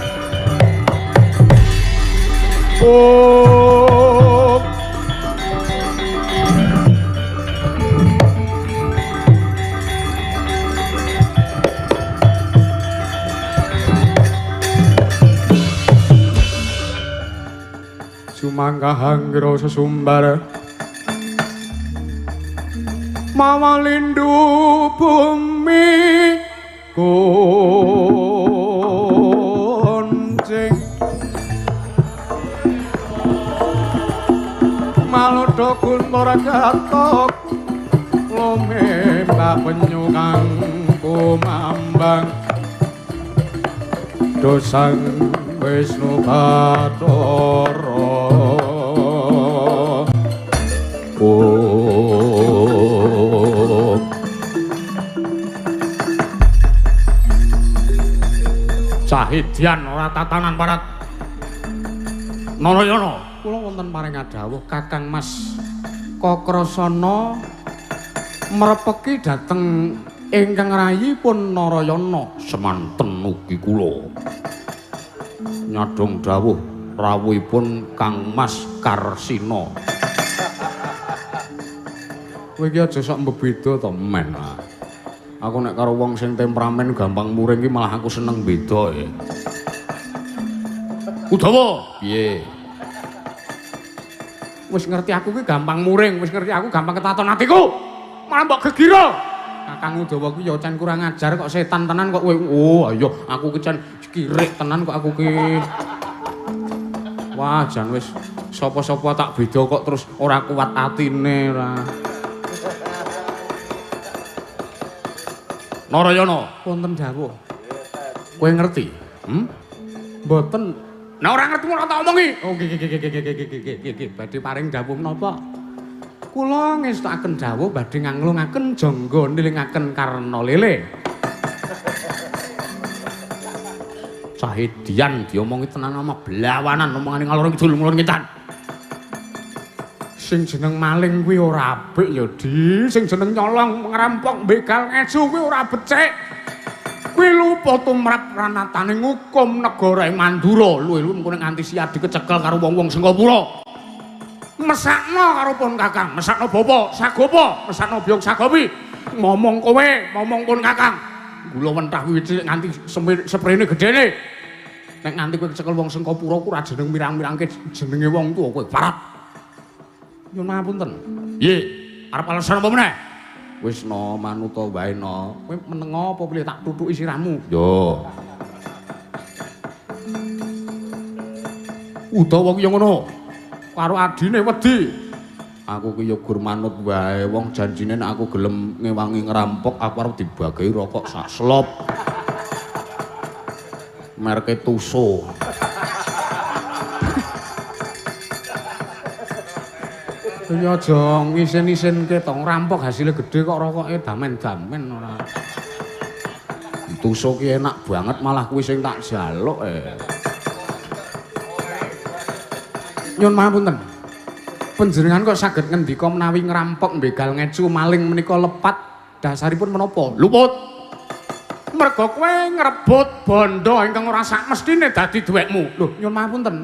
Sumangkahang sesumbar mawalindu bumi kuncing maludo kuntura gatok lumembah penyu kang kumambang dosang Wisnu Bathara Cahidyan ora tatanan parat Narayana kula wonten paring dawuh Kakang Mas Kakrasana mrepeki dhateng ingkang rayipun Narayana semanten ugi kula nyadong dawuh rawuhipun Kang Mas Karsina. Kowe iki aja sok mbeda to men. Aku nek karo wong sing temperamen gampang muring iki malah aku seneng beda ya. Udawa, piye? Wis ngerti aku ki gampang muring, wis ngerti aku gampang ketaton atiku. Malah mbok gegira. Kakang Udawa ki ya can kurang ajar kok setan tenan kok kowe. Oh, ayo aku ki can kirik tenan kok aku ki. Wah, jan wis sapa-sapa tak beda kok terus ora kuat atine ora. Narayana, wonten dawuh. Kowe ngerti? Mboten. Nah ora ngerti ora tak omongi. Oh, nggih. Badhe paring dawuh menapa? Kula ngestakaken dawuh badhe nganglungaken jangga nilingaken Karna Lele. Cahidyan diomongi tenan ama blawanan omongane ngalor kidul mulur ngetan. Sing jeneng maling kuwi ora apik ya, Di. Sing jeneng nyolong ngrampok begal ngesu kuwi ora becik. Kuwi lupa tumrap ranataning hukum negara ing Mandura. Luwih-luwih mengko nganti siap dikecekel karo wong-wong Singapura. Mesakno karo pun Kakang, mesakno bapa, sagopa, mesakno biyong sagopi. Ngomong kowe, ngomong pun Kakang. Gula wentah kuwi cilik nganti seprene gedene. Nek nganti kowe kecekel wong Singapura ku ora jeneng mirang-mirangke jenenge wong tuwa kowe parat. Nyuwun ngapunten. Nggih, arep alasan apa meneh? Wis no manuta wae no. Kowe menengo apa pilih tak tutuki sirahmu? Yo. Udawa ki yo ngono. Karo adine wedi. Aku ki yo gur manut wae wong janjine nek aku gelem ngewangi ngerampok aku arep dibagi rokok sak slop. Merke Tuso. Ya aja ngisen-isenke to ngerampok hasilnya gede kok rokoke damen-damen ora. Tuso ki enak banget malah kuwi sing tak jaluk. Nyun mapunten. panjenengan kok saged ngendika menawi ngrampok begal ngecu maling menika lepat dasaripun menapa? Luput. Merga kowe ngrebut bondo ingkang ora sak mestine dadi duwekmu. Lho, nyuwun mapunten.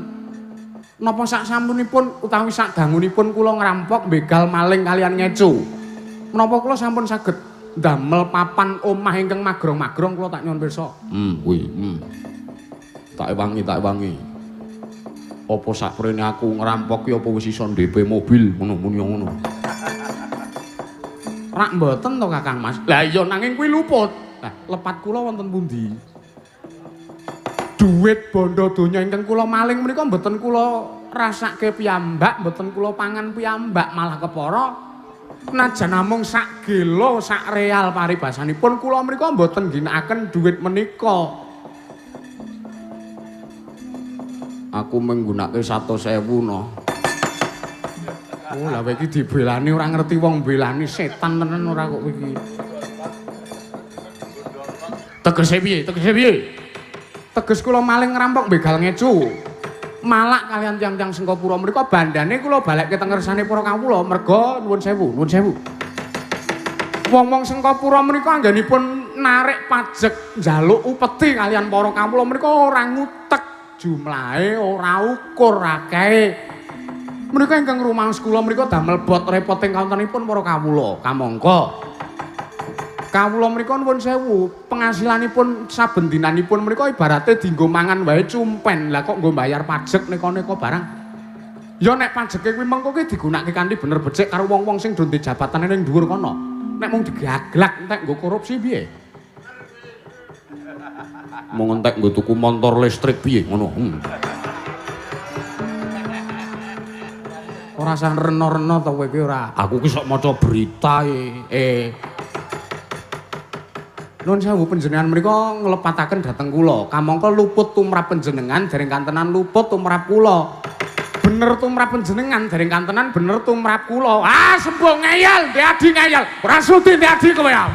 Napa sak sampunipun utawi sak dangunipun kula ngrampok begal maling kalian ngecu? Menapa kula sampun saged ndamel papan omah ingkang magrong-magrong kula tak nyuwun pirsa. Kuwi. Tak ewangi. Apa saprene aku ngerampok ki apa wis iso DP mobil ngono-ngono ngono. Rak mboten to Kakang Mas. Lah iya nanging kuwi luput. Lah lepat kula wonten pundi? Duit bondo donya ingkang kula maling menika mboten kula rasake piyambak, mboten kula pangan piyambak, malah kepara najan namung sak gelo, sak real paribasanipun kula menika mboten ginakaken duit menika. Aku menggunake 100.000 no. Oh, lah iki dibelani ora ngerti wong belani setan tenan ora kok iki. Tegese piye? Teges kula maling ngerampok begal ngecu. Malak kalian tiang-tiang Sengkapura mriku bandane kula balekke teng ngersane para kawula merga nuwun sewu. Wong-wong Sengkapura mriku anggenipun narik pajak njaluk upeti kalian para kawula mriku ora ngutek jumlahe, ora ukur akehe. Menika ingkang rumaos kula mriku damel bot repoting kawontenipun para kawula. Kamangka kawula mriku nuwun sewu, penghasilanipun saben dinanipun mriku ibarate dienggo mangan wae cumpen. Lah kok nggo bayar pajak neka-neka barang. Ya nek pajeke kuwi mengko ki digunakake kanthi bener becik karo wong-wong sing ndonde jabatane ning dhuwur kono. Nek mung digaglak entek nggo korupsi piye? Mung entek nggo tuku motor listrik piye ngono. Ora sah reno-reno to kowe iki ora. Aku ki sok maca berita Nuwun sewu panjenengan menika nglepataken dhateng kula. Kamangka luput tumrap panjenengan dereng kantenan luput tumrap kula. Bener tumrap panjenengan dereng kantenan bener tumrap kula. Ah sembuh ngeyel, Ndek Adi ngeyel. Ora sudi Ndek Adi kowe ya.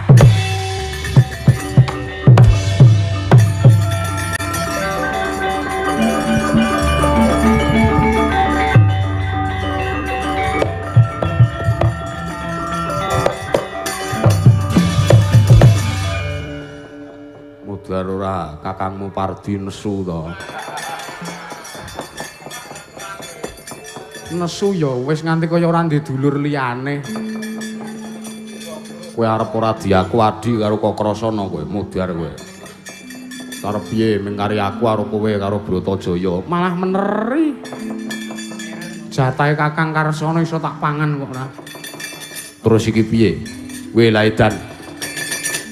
Mudhar ora kakangmu Pardi nesu to. Nesu ya wis nganti kaya ora ndek dulur liyane. Kowe arep ora diaku adi karo Kokrasana kowe, mudhar kowe. Arep piye mengkari aku karo kowe karo Bratajaya, Malah meneri. Jatahe Kakang Karsana iso tak pangan kok ora. terus iki piye? Kowe la edan.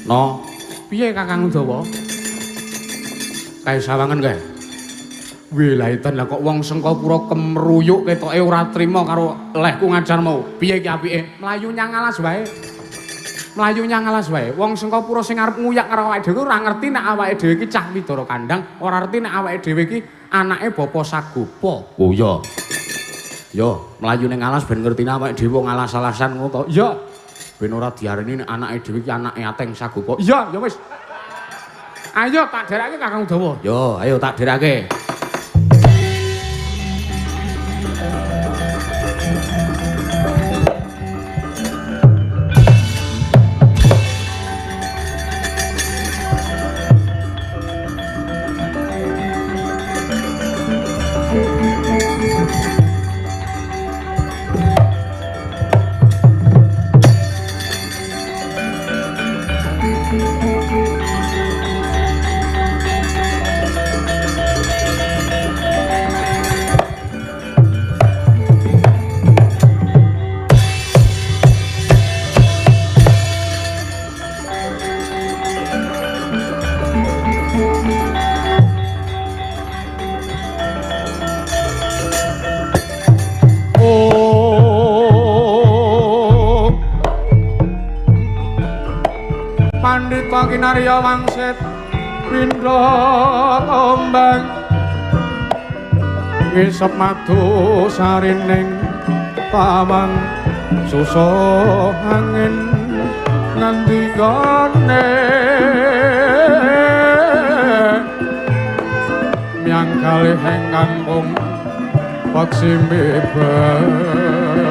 No, Piye Kakang Udawa? Kae sawangen kae. Wilaitan lah kok wong Sengkapura kemruyuk ketoke ora trima karo lehku ngajarmu. Piye iki apike? Mlayu nyang alas wae. Wong Sengkapura sing arep nguyak karo awake dhewe ora ngerti nek awake dhewe iki cah Widara Kandang, ora ngerti nek awake dhewe iki anake Bapa Sagopa. oh iya. Yo, mlayu ning alas ben ngertine awake dhewe wong alas-alasan ngono to. Iya. Ben ora diarani nek anake dhewe iki anake Ateng Sagopa. Iya, ya wis. Ayo tak derake Kakang Udawa. Yo, ayo tak derake. Pandhita Kinarya Wangsit pindha tombang ngisep madu sarining pawang susah angin ngandikane miang kalih ingkang mung paksi bebas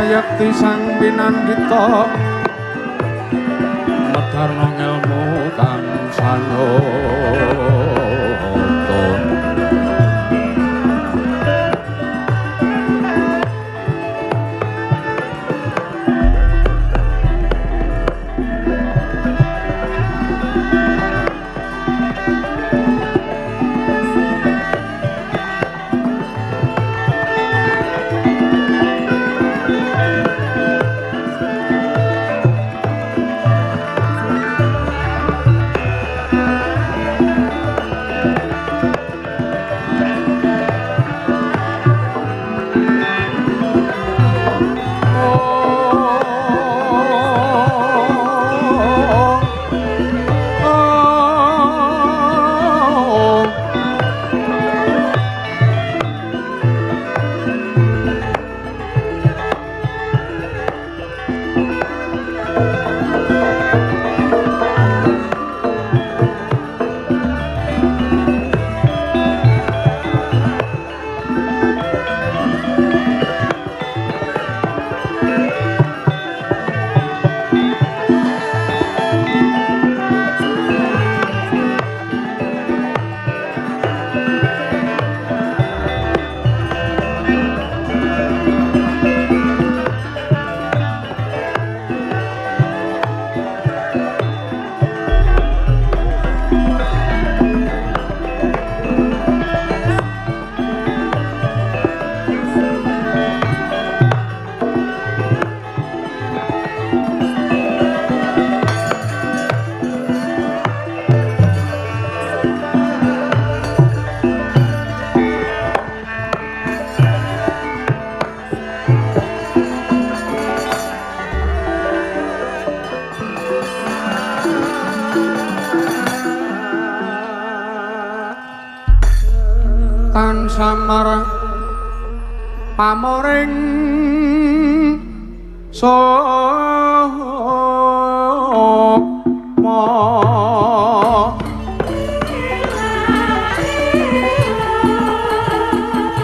sayekti sang pinandhita medharna ngelmu kang sanyoto samar pamoring soma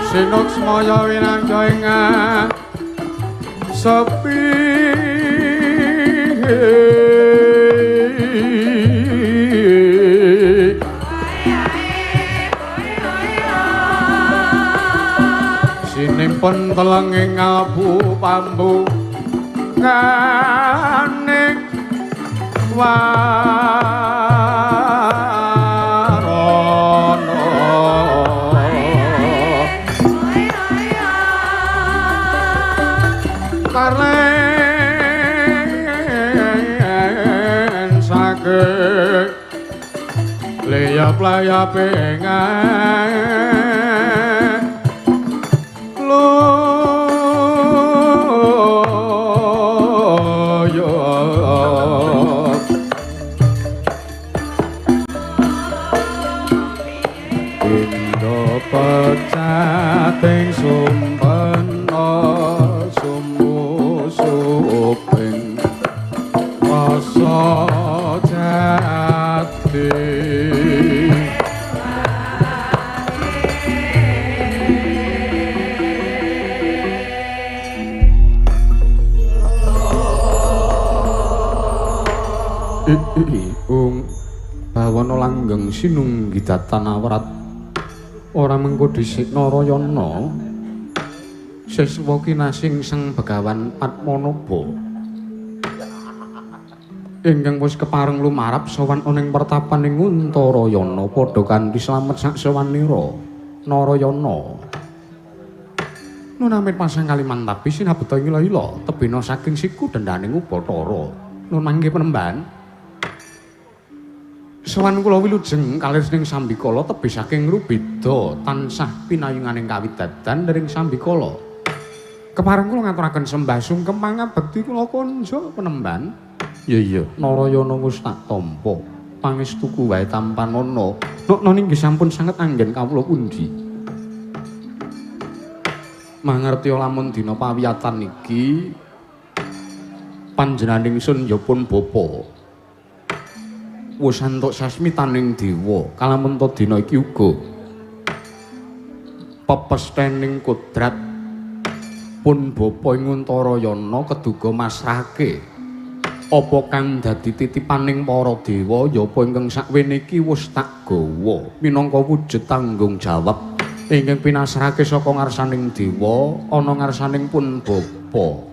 sinuk semaya winangga ing sepi pun teleng ing abu pambu kaning warana karen saking layap-layap pecating sumpena sumusuping rasa jati bawana langgeng sinunggi datanawrat ora mengko dhisik Narayana siswa kinasing Sang Begawan Padmanaba ingkang wis kepareng lumarap sowan ana ing pertapaning Untarayana padha kanthi slamet sak sawanira Narayana nunamit pasang Kalimantabi sinabeta ila-ila tebena saking siku dendaning Ubathara nun mangke penemban sawan kula wilujeng kalih Sambikala tebih saking Rubeda tansah pinayunganing kawidadan dening Sambikala. Kepareng kula ngaturaken sembah sungkem pangabekti kula konja penemban. Iya Narayana wis tak tampa. Pangestuku wae tampanana. Nokna inggih sampun sanget anggen kawula pundi. Mangerti lamun dina pawiyatan iki panjenenganing sun ya pun bapa. Wis antuk sasmitaning dewa kalamun to dina iki uga pepesthening kodrat pun bapa ing Untarayana keduga masrahke apa kang dadi titipaning para dewa ya apa ingkang sakwene iki wis tak gawa minangka wujud tanggung jawab ingkang pinasrahke saka ngarsaning dewa ana ngarsaning pun bapa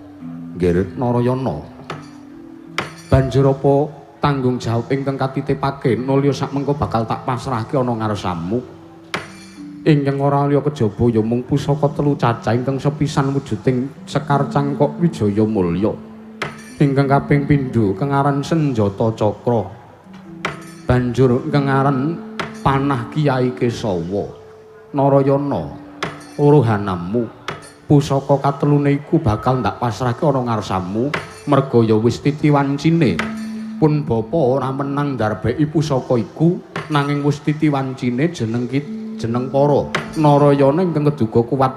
Nggerit Narayana. Banjur apa tanggung jawab ingkang katitipake nulya sakmengko bakal tak pasrahke ana ngarsamu. Ingkang ora liya kejaba ya mung pusaka telu cacah ingkang sepisan wujuding Sekar Cangkok Wijaya Mulya. Ingkang kaping pindho kengaran Senjata Cakra. Banjur kengaran Panah Kyai Kesawa. Narayana, uruhanamu. Pusaka katelune iku bakal ndak pasrahke ana ngarsamu merga ya wis titiwancine. Pun bapa ora menang ndarbeki pusaka iku nanging wis titiwancine jeneng para Narayana ingkang keduga kuat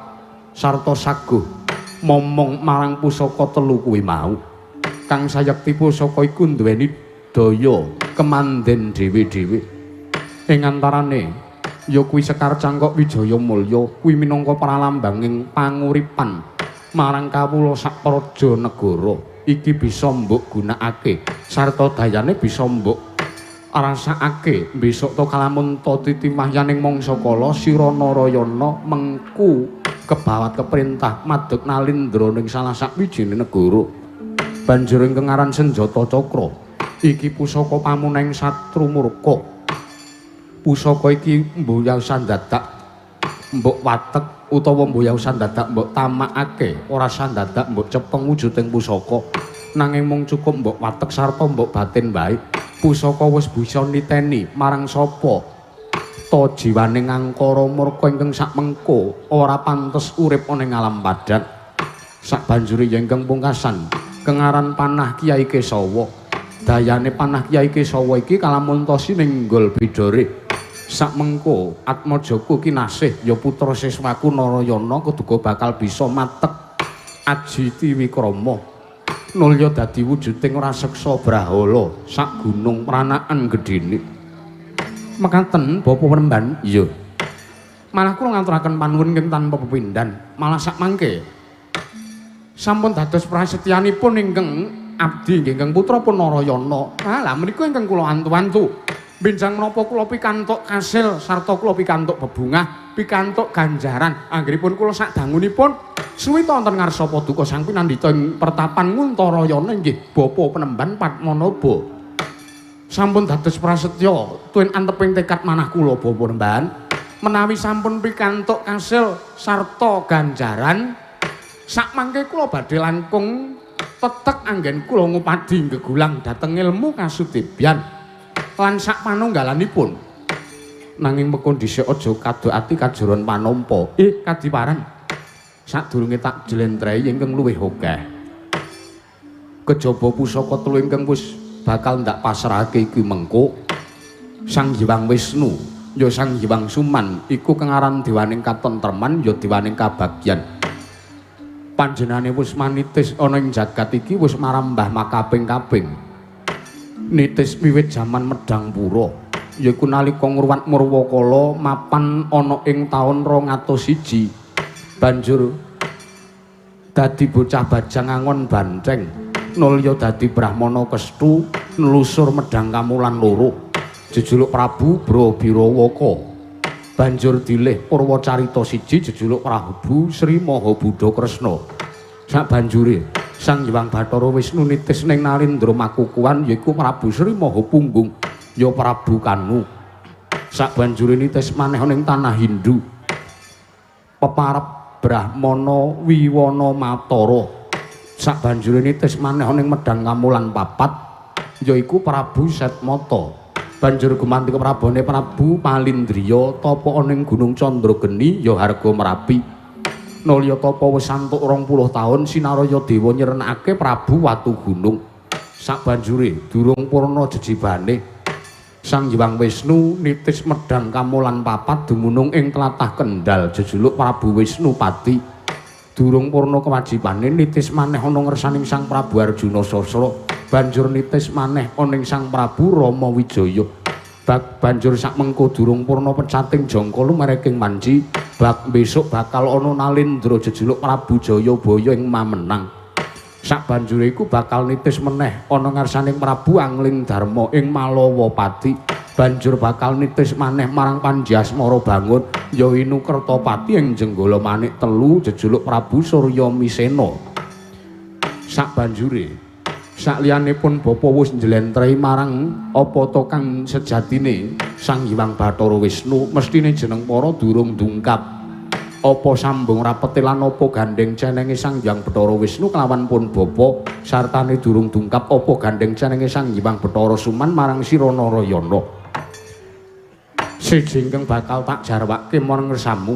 sarta saguh momong marang pusaka telu kuwi mau. Kang sayekti pusaka iku nduweni daya kemanden dhewe-dhewe. Ing antarane ya kuwi Sekar Cangkok Wijaya Mulya kuwi minangka pralambanging panguripan marang kawula sak praja negara. Iki bisa mbok gunakake sarta dayane bisa mbok rasakake besok to kalamun to titimahyaning mangsa kala sira Narayana mengku kebawat keperintah madeg nalindra ning salah sakwijining negara. Banjur ingkang aran Senjata Cakra iki pusaka pamuneng satru murka. Pusaka iki mboyasan dadak mbok watek utawa mboyasan dadak mbok tamakake ora sandadak mbok cepeng wujuding pusaka nanging mung cukup mbok watek sarta mbok batin wae. Pusaka wis bisa niteni marang sapa ta jiwaning angkara murka ingkang sakmengko ora pantes urip ana ing alam badan. Sabanjure ingkang pungkasan kengaran Panah Kyai Kesawa. Dayane Panah Kyai Kesawa iki kalamuntosi ning Nggol Bidore. Sakmengko Atmajaku kinasih ya putra siswaku Narayana keduga bakal bisa matek Ajiti Wikrama. Nulya dadi wujuding raseksa Brahala sak gunung pranakan gedene. Mekaten Bapa Penemban. Iya. Malah kula ngaturaken panuwun ing tanpa pepindhan. Malah sak mangke sampun dados prasetyanipun ingkang abdi ingkang putra pun Narayana. Lah menika ingkang kula antu-antu. Benjang menapa kula pikantuk kasil sarta kula pikantuk bebungah, pikantuk ganjaran. Anggenipun kula sadangunipun suwita wonten ngarsa paduka Sang Pinandhita ing pertapan Nguntarayana inggih Bapa Penemban Padmanaba. Sampun dados prasetya tuwin anteping tekad manah kula Bapa Penemban menawi sampun pikantuk kasil sarta ganjaran sakmangke kula badhe langkung tetek anggen kula ngupadi gegulang dhateng ilmu kasudibyan lan sak panunggalanipun. Nanging mekon dhisik aja kadhokati kajuron panampa. Kadiparan. Sadurunge tak jlentrehi ingkang luwih akeh. Kejaba pusaka telu ingkang wis bakal ndak pasrahake iki mengko Sang Hyang Wisnu, ya Sang Hyang Suman iku kengaran dewaning katentreman ya dewaning kabagyan. Panjenengane wis manitis ana ing jagat iki wis marambah makaping-kaping. Nitis wiwit jaman Medangpura yaiku nalika ngruwat Murwakala mapan ana ing taun 201 banjur dadi bocah bajang angon banteng nulya dadi Brahmana Kestu nelusur Medang Kamulan loro jejuluk Prabu Brabirawaka banjur dilih Purwacarita 1 jejuluk Prabu Sri Mahabudha Kresna. Sabanjure Sang Hyang Bathara Wisnu nitis ning Narendra Makukuhan yaiku Prabu Sri Mahapunggung ya Prabu Kanu. Sabanjure nitis maneh ning tanah Hindu peparep Brahmana Wiwana Matara. Sabanjure nitis maneh ning Medang Kamulan 4 yaiku Prabu Setmata. Banjur gumanti keprabone Prabu Palindriya tapa ning Gunung Candrageni ya Harga Merapi. Nulya tapa wis antuk 20 taun Sinaraya Dewa nyerenake Prabu Watu Gunung. Sabanjure durung purna jejibane Sang Hyang Wisnu nitis Medang Kamulan 4 dumunung ing tlatah Kendal jejuluk Prabu Wisnupati. Durung purna kewajibane nitis maneh ana ngersaning Sang Prabu Arjuna Sasra. Banjur nitis maneh ana ing Sang Prabu Rama Wijaya. Banjur sak mengko durung purna pecating jangka lumereking manci besok bakal ana Nalendra jejuluk Prabu Jayabaya ing mamenang. Sak banjure iku bakal nitis meneh ana ngarsaning Prabu Angling Darma ing Malawapati. Banjur bakal nitis maneh marang Panjasmara Bangun ya Inu Kertapati ing Jenggala Manik telu jejuluk Prabu Surya Misena. Sak banjure sakliyanipun bapa wis njlentrehi marang apa to kang sejatine Sang Hyang Bathara Wisnu mestine jeneng para durung dungkap apa sambung rapete lan apa gandeng cenenge Sang Hyang Bathara Wisnu kelawan pun bapa sartane durung dungkap apa gandeng cenenge Sang Hyang Bathara Suman marang Sira Narayana. Siji ingkang bakal tak jarwake marang ngersamu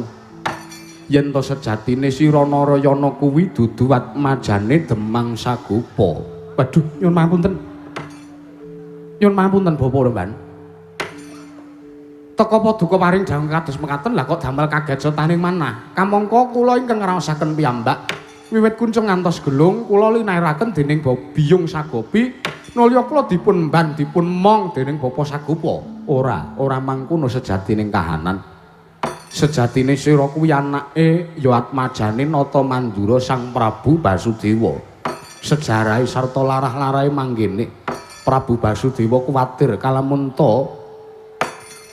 yen to sejatine Sira Narayana kuwi dudu atmajane Demang Sagopa. Waduh, nyuwun pangapunten. Nyuwun pangapunten Bapa Remban. Teka paduka paring dawuh kados mekaten lha kok damel kaget setaning manah. Kamangka kula ingkang ngraosaken piyambak wiwit kuncung ngantos gelung kula linairaken dening Biyung Sagopi nulya kula dipun mban dipun mong dening Bapa Sagopa. Ora mangkono sejatining kahanan. Sejatine sira kuwi anake ya atmajane Nata Mandura Sang Prabu Basudewa. Sejarahe sarta larah-larahe manggene Prabu Basudewa kuwatir kalamun to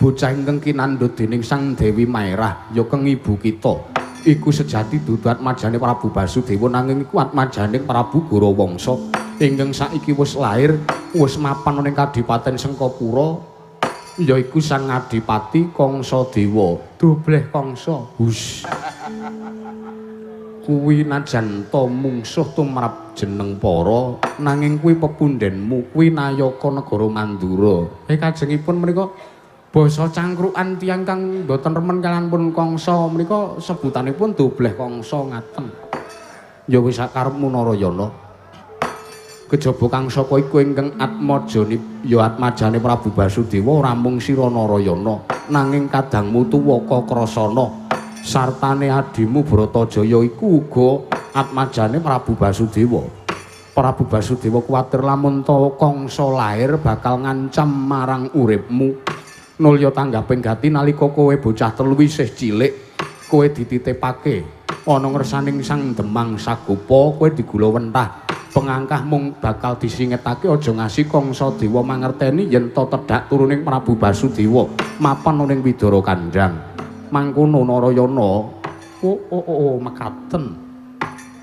bocah ingkang kinandhut dening Sang Dewi Maerah ya keng ibu kita iku sejati dudu atmajane Prabu Basudewa nanging iku atmajane Prabu Gorawangsa ingkang saiki wis lair wis mapan ning Kadipaten Sengkapura yaiku Sang Adipati Kangsadewa. Dobleh Kangsa. Hus. Kuwi najan to mungsuh tumrap jeneng para nanging kuwi pepundhenmu kuwi Nayaka Negara Mandura. Kajengipun menika basa cangkrukan tiyang kang boten remen kaliyan pun Kangsa menika sebutanipun Dobleh Kangsa ngaten. Ya wis sakarepmu Narayana. Kejaba kang saka iku ingkang atmajane ya atmajane Prabu Basudewa ora mung Sira Narayana nanging kadangmu Tuwaka Krasana. Sartane adimu Bratajaya iku uga atmajane Prabu Basudewa. Prabu Basudewa kuwatir lamun to Kangsa lair bakal ngancam marang uripmu. Nulya tanggaping gati nalika kowe bocah telu isih cilik, kowe dititipake ana ngersaning Sang Demang Sagopa, kowe digula wentah. Pengangkah mung bakal disingetake aja ngasi Kangsadewa mangerteni yen to tedhak turuning Prabu Basudewa mapan ning Widara Kandhang. Mangkono Narayana. Oh, mekaten.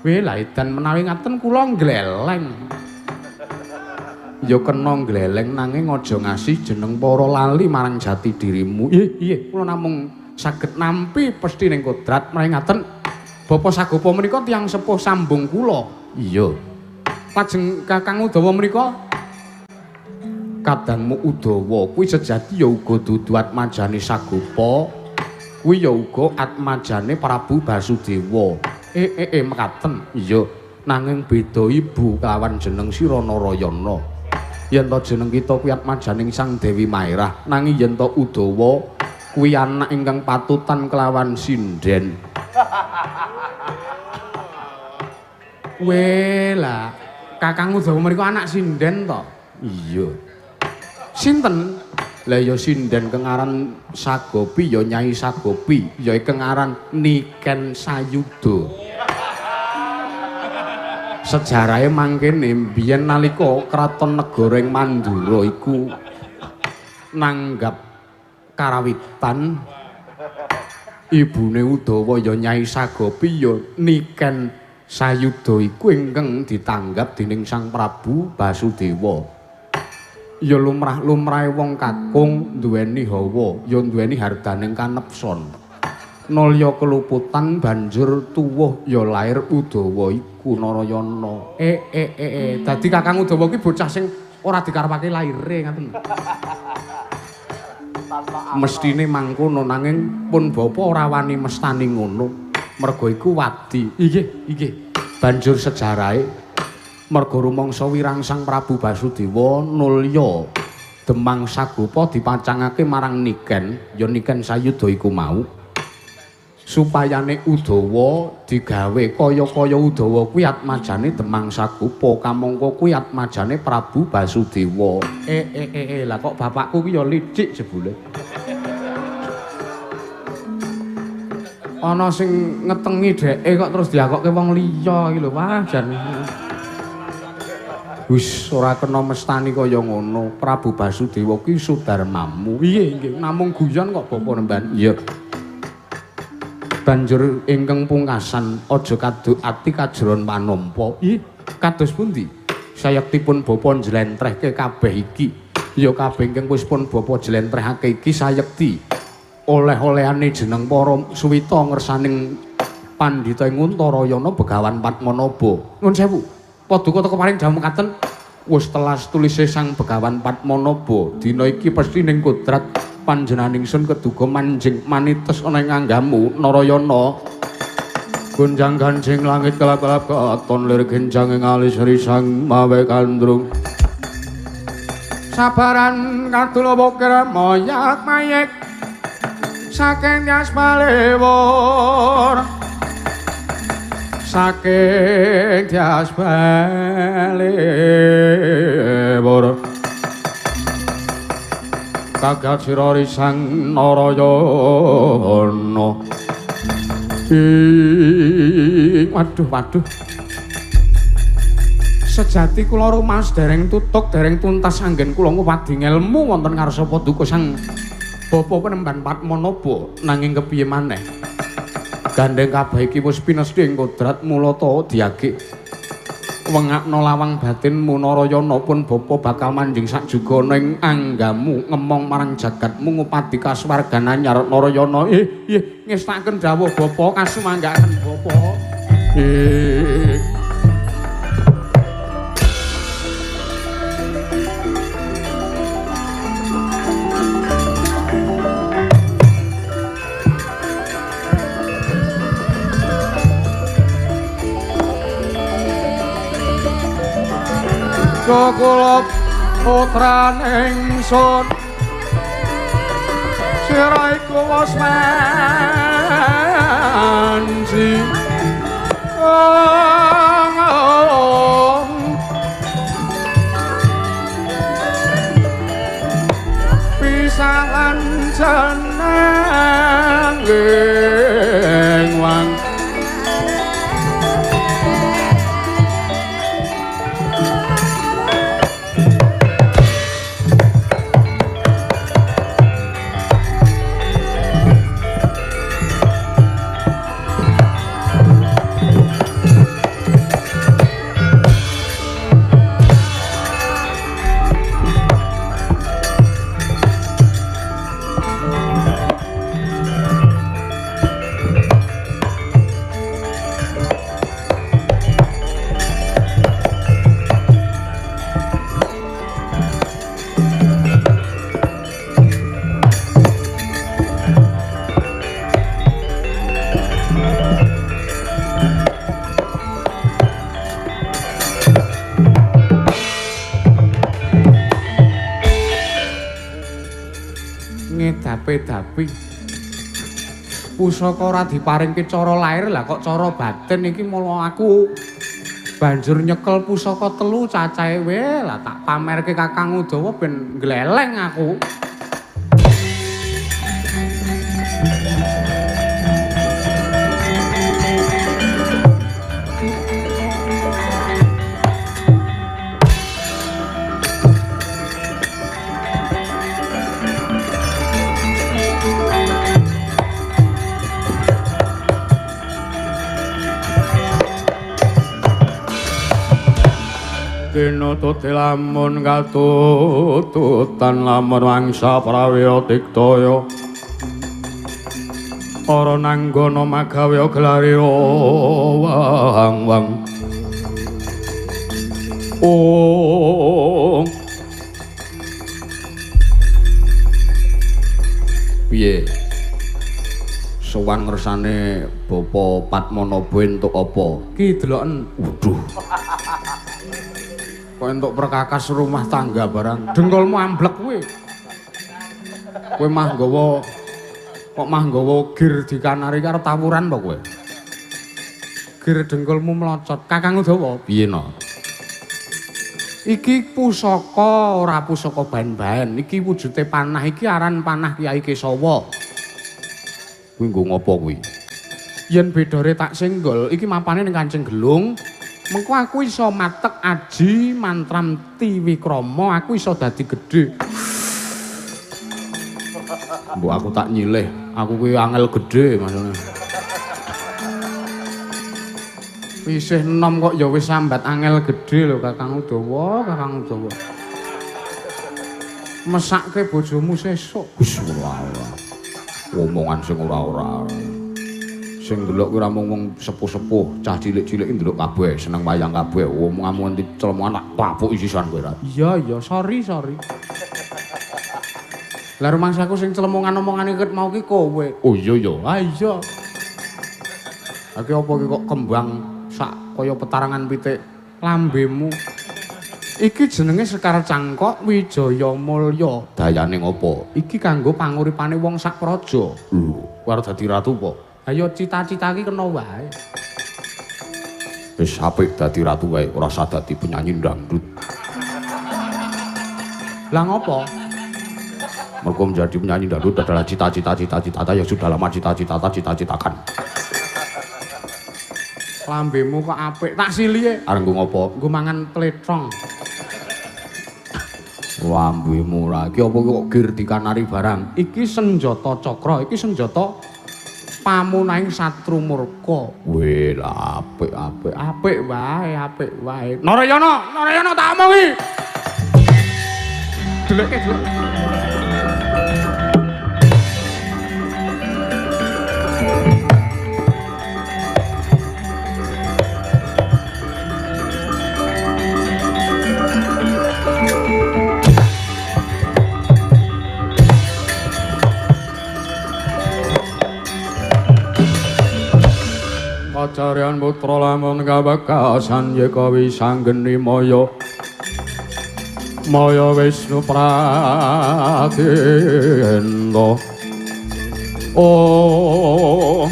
Weh la edan menawi ngaten kula gleleng. Ya kena gleleng nanging aja ngasih jeneng para lali marang jati dirimu. Iya, kula namung saged nampi pesthi ning kodrat menawi ngaten. Bapa Sagopa menika tiyang sepuh sambung kula. Iya. Lajeng Kakang Udawa menika kadangmu Udawa kuwi sejati ya uga dudu atmajane Sagopa. Kuwi ya uga atmajane Prabu Basudewa. Mekaten. Iya, nanging beda ibu kelawan jeneng Sira Narayana. Yen to jeneng kita kuwi atmajaning Sang Dewi Maerah, nanging yen to Udawa kuwi anak ingkang patutan kelawan sinden. Wela, Kakang Udawa menika anak sinden to? Iya. Sinten? Lah ya sinden kengaran Sagopi ya Nyai Sagopi, ya kengaran Niken Sayuda. Sejarahe mangkene biyen nalika kraton negara ing Mandura iku nanggap karawitan ibune Udawa ya Nyai Sagopi ya Niken Sayuda iku ingkang ditanggap dening Sang Prabu Basudewa. Ya lumrah-lumrahe wong kakung duweni hawa, ya duweni hardaning kanepson. Nulya keluputan banjur tuwuh ya lair Udawa iku Narayana. Dadi Kakang Udawa kuwi bocah sing ora dikarepake laire ngaten. Mestine mangkono nanging pun bapa ora wani mestani ngono. Merga iku wadi. Inggih. Banjur sejarahe merga rumangsa wirangsang Prabu Basudewa nulya Demang Sagopa dipacangake marang Niken, ya Niken Sayuda iku mau. supayane Udawa digawe kaya-kaya Udawa kuwi atmajane Demang Sagupa kamangka kuwi atmajane Prabu Basudewa. Lah kok bapakku ki ya licik jebule. Ana sing ngetengi dheke kok terus diakokke wong liya iki lho, wah jan. Wis ora kena mestani kaya ngono. Prabu Basudewa ki sudarmamu. Nggih, namung guyon kok Bapa Nemban. Iya. Banjur ingkang pungkasan aja kaduk ati kajron panampa. Ih, kados pundi? Sayektipun Bapa njlentrehke kabeh iki. Ya kabeh ingkang wis pun Bapa jlentrehake iki sayekti oleh-olehane jeneng para suwita ngersaning Pandhita Nguntarayana Begawan Padmanaba. Nuwun sewu. Paduka teka paring jamu katen wis telas tulise Sang Begawan Padmanaba. Dina iki pesthi ning kodrat panjenenganing sun keduga manjing manites ana ing anggamu Narayana. Gunjang ganjing langit kelap-kelap katon lir genjang ing alis risang mawe kandrung. Sabaran kadula bokir moyak mayek saking yas balewor. Saking yas balewor. Kagat sira risang Narayana. Waduh. Sejati kula rumaos dereng tutuk dereng tuntas anggen kula ngupadi ngelmu wonten ngarsa Paduka Sang Bapa Penemban Padmanaba nanging kepiye maneh. Gandeng kabeh iki wis pinesti ing kodrat mula ta diagik. Wengakna lawang batinmu Narayana pun Bapa bakal manjing sak juga ning anggamu ngemong marang jagatmu ngupadi kaswargan anyar Narayana. Ngestaken dawuh Bapa kasumanggaken Bapa. Kula putraning ingsun sira iku wis manci pisahan jeneng wang ngedapi pusaka ora diparingke cara lair lah kok cara batin iki mula aku banjur nyekel pusaka telu cacahe wae lah tak pamerke Kakang Udawa ben gleleng aku. Tinututi lamun katututan lamun wangsa prawira diktaya ora nanggono magawe gelare wang-wang piye sowan ngersane Bapa Padmanaba entuk apa ki deloken waduh kok entuk perkakas rumah tangga barang dengkulmu amblek kowe mah nggawa Kok mah nggawa gir dikanari karo tawuran apa kowe? Gir dengkulmu melocot. Kakang Udawa, piye no? iki pusaka ora pusaka bahan-bahan. Iki wujude panah iki aran panah Kyai Kesawa. Kuwi nggo ngopo kuwi? Yen bedore tak senggol, iki mapane ning Kancing Gelung. Mengko aku iso matek aji mantram Tiwikrama, aku iso dadi gedhe. Mbok aku tak nyilih, aku kuwi angel gedhe maksudnya. Isih enom kok ya wis sambat angel gedhe lho Kakang Udawa, Kakang Udawa. Mesake bojomu sesuk. Wis ora. Omongan sing ora-ora. Sing ndelok kuwi ora mung sepuh-sepuh, cah cilik-cilik ndelok kabeh, seneng wayang kabeh. Omonganmu nganti celemongan tak papuk isisan kowe ra. Iya, sorry. Lah rumangsaku sing celemongan-omongane ket mau ki kowe. Oh iya ya. Ah iya. Aki apa ki kok kembang sak kaya petarangan pitik lambemu. Iki jenenge Sekar Cangkok Wijaya Mulya. Dayane ngopo? Iki kanggo panguripane wong sak praja. Lho, kowe arep dadi ratu apa? Ayo cita-cita ki kena wae. Wis apik dadi ratu wae, ora usah dadi penyanyi dangdut. Lah ngopo? Mergo menjadi penyanyi dangdut adalah cita-cita yang sudah lama cita-citakan. Lambemu kok apik. Tak silihe. Areng nggo ngopo? Nggo mangan plecong. Lambemu ra. Iki apa kok gir dikanari barang? Iki senjata cakra, iki senjata pamunahing satru murka. Weh, apik. Apik wae. Narayana tak omongi. Deleke. Kacarian putra lamun kabekasan yeka wisanggeni maya Wisnu Pradenda. Oh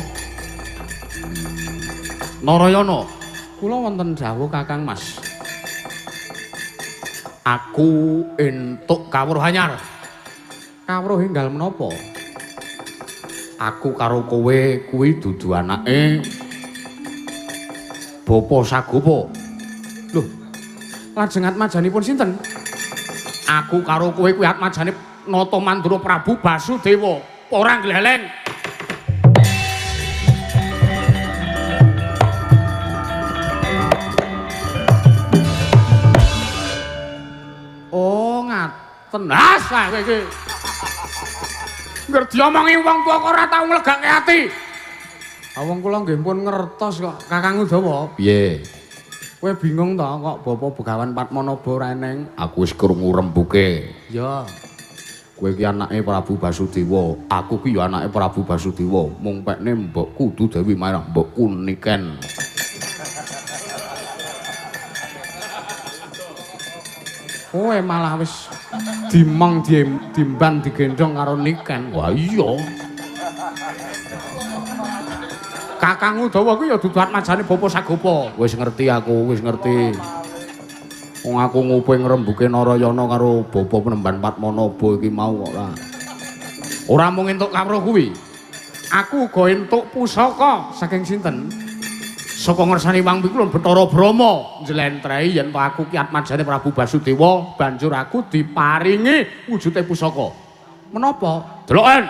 Narayana, kula wonten dawuh Kakang Mas. Aku entuk kawruh anyar. Kawruh enggal menapa? Aku karo kowe kuwi dudu anake Bapa Sagopa. Lho, lajeng atmajanipun sinten? Aku karo kowe kuwi atmajane Nata Mandura Prabu Basudewa. Ora gleleng. Oh, ngaten. Asah kowe iki. Ngerti omongi wong tuwa kok ora tau nglegake ati. Wong kula nggih pun ngertos kok Kakang Udawa. Piye? Kowe bingung to kok Bapak Begawan Padmanaba ora eneng? Aku wis krungu rembuke. Ya. Kowe ki anake Prabu Basudewa, aku ki ya anake Prabu Basudewa. Mung pekne mbokku kudu Dewi marang mbokku Niken. Kowe malah wis dimong dimban digendong karo Niken. Wah iya. Kakang Udawa kuwi ya dudu atmajane Bapa Sagopa. Wis ngerti aku, wis ngerti. Wong aku nguping rembuke Narayana karo Bapa Penemban Padmanaba iki mau kok ora. Ora mung entuk kawruh kuwi. Aku uga entuk pusaka saking sinten? Saka ngersani Wang Pikulun Bathara Brama njlentrehi yen aku ki atmajane Prabu Basudewa, banjur aku diparingi wujude pusaka. Menapa? Deloken.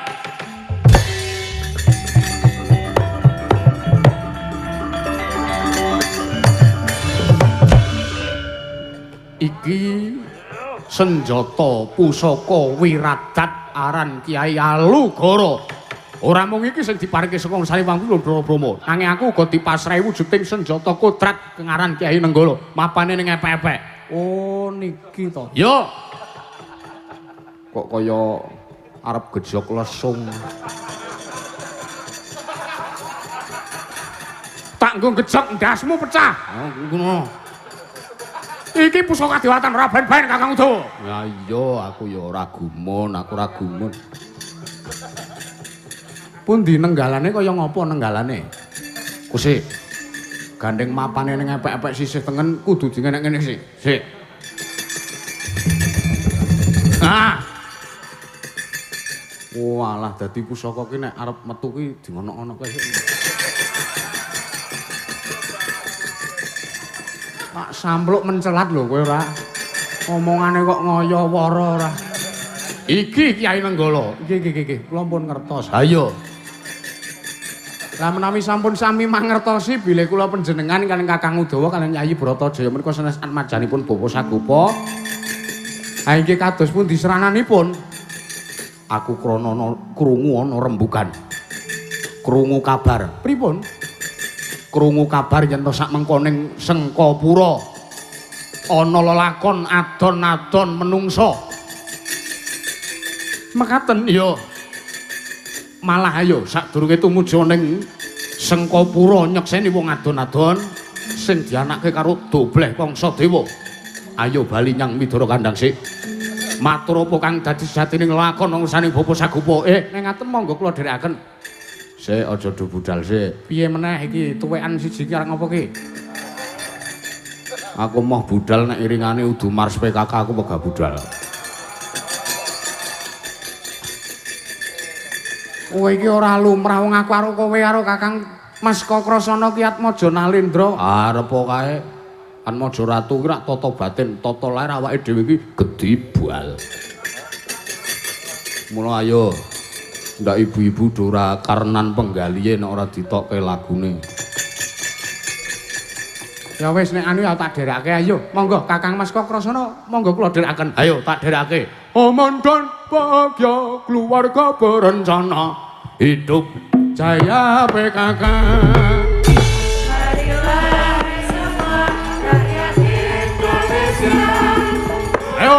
Iki senjata pusaka Wiradat aran Kyai Alugara. Ora mung iki sing diparingke saka ngersane Wang Pikulun Bathara Brama, nanging aku uga dipasrahi wujuding senjata kodrat kengaran Kyai Nenggala, mapane ning epek-epek. Oh, niki to. Yo. Kok kaya arep gejok lesung. Tak nggo gejok ndasmu pecah. Oh, ngono. Iki pusaka dewatan ora ben-ben Kakang Udawa. Ya iya, aku ya ora gumun, aku ora gumun. Pundi nenggalane kaya ngapa nenggalane? Kusik. Gandeng mapane ning epek-epek sisih tengen kudu dingenek ngene sik. Sik. Ah. Walah dadi pusaka ki nek arep metu ki dingonok-onok kae sik. Pak sampluk mencelat lho kowe ora. Omongane kok ngoyo wara ora. Iki Kyai Nenggala. Iki. Kula pun ngertos. Ayo. Lah menawi sampun sami mangertosi bilih kula panjenengan kaliyan Kakang Udawa kaliyan Yayi Bratajaya menika sanes atmajanipun Bapa Sagopa. Ha inggih kados pun diserananipun. Aku krana krungu ana rembugan. Krungu kabar. Pripun? Krungu kabar yen to sak mengkoning Sengkapura ana lelakon adon-adon menungsa. Mekaten ya. Malah ayo sadurunge tumuju ning Sengkapura nyekseni wong adon-adon sing dianake karo Dobleh Kangsadewa. Ayo bali nyang Midara Kandang sik. Matur apa kang dadi sejatining lakon urusane Bapa Sagopa. Nek ngaten monggo kula dherekaken. Sik aja do budal sik. Piye meneh iki tuwekan siji ki arep ngopo ki? Aku mau budal nek iringane Udu Mars PKK aku wegah budal. Kowe iki ora lumrah wong aku karo kowe karo Kakang Mas Kakrasana ki Atmaja Nalendra. Arep kae Atmaja Ratu ki rak tata batin, tata lair awake dhewe iki gedibal. Mula ayo ndak ibu-ibu dora karenan penggalihe nek ora ditokke lagune. Ya wis nek anu ya tak dherekake ayo. Monggo Kakang Mas Kakrasana, monggo kula dherekaken. Ayo tak dherekake. Amandan bahagia keluarga berencana hidup jaya PKK. Marilah semua rakyat Indonesia. Ayo.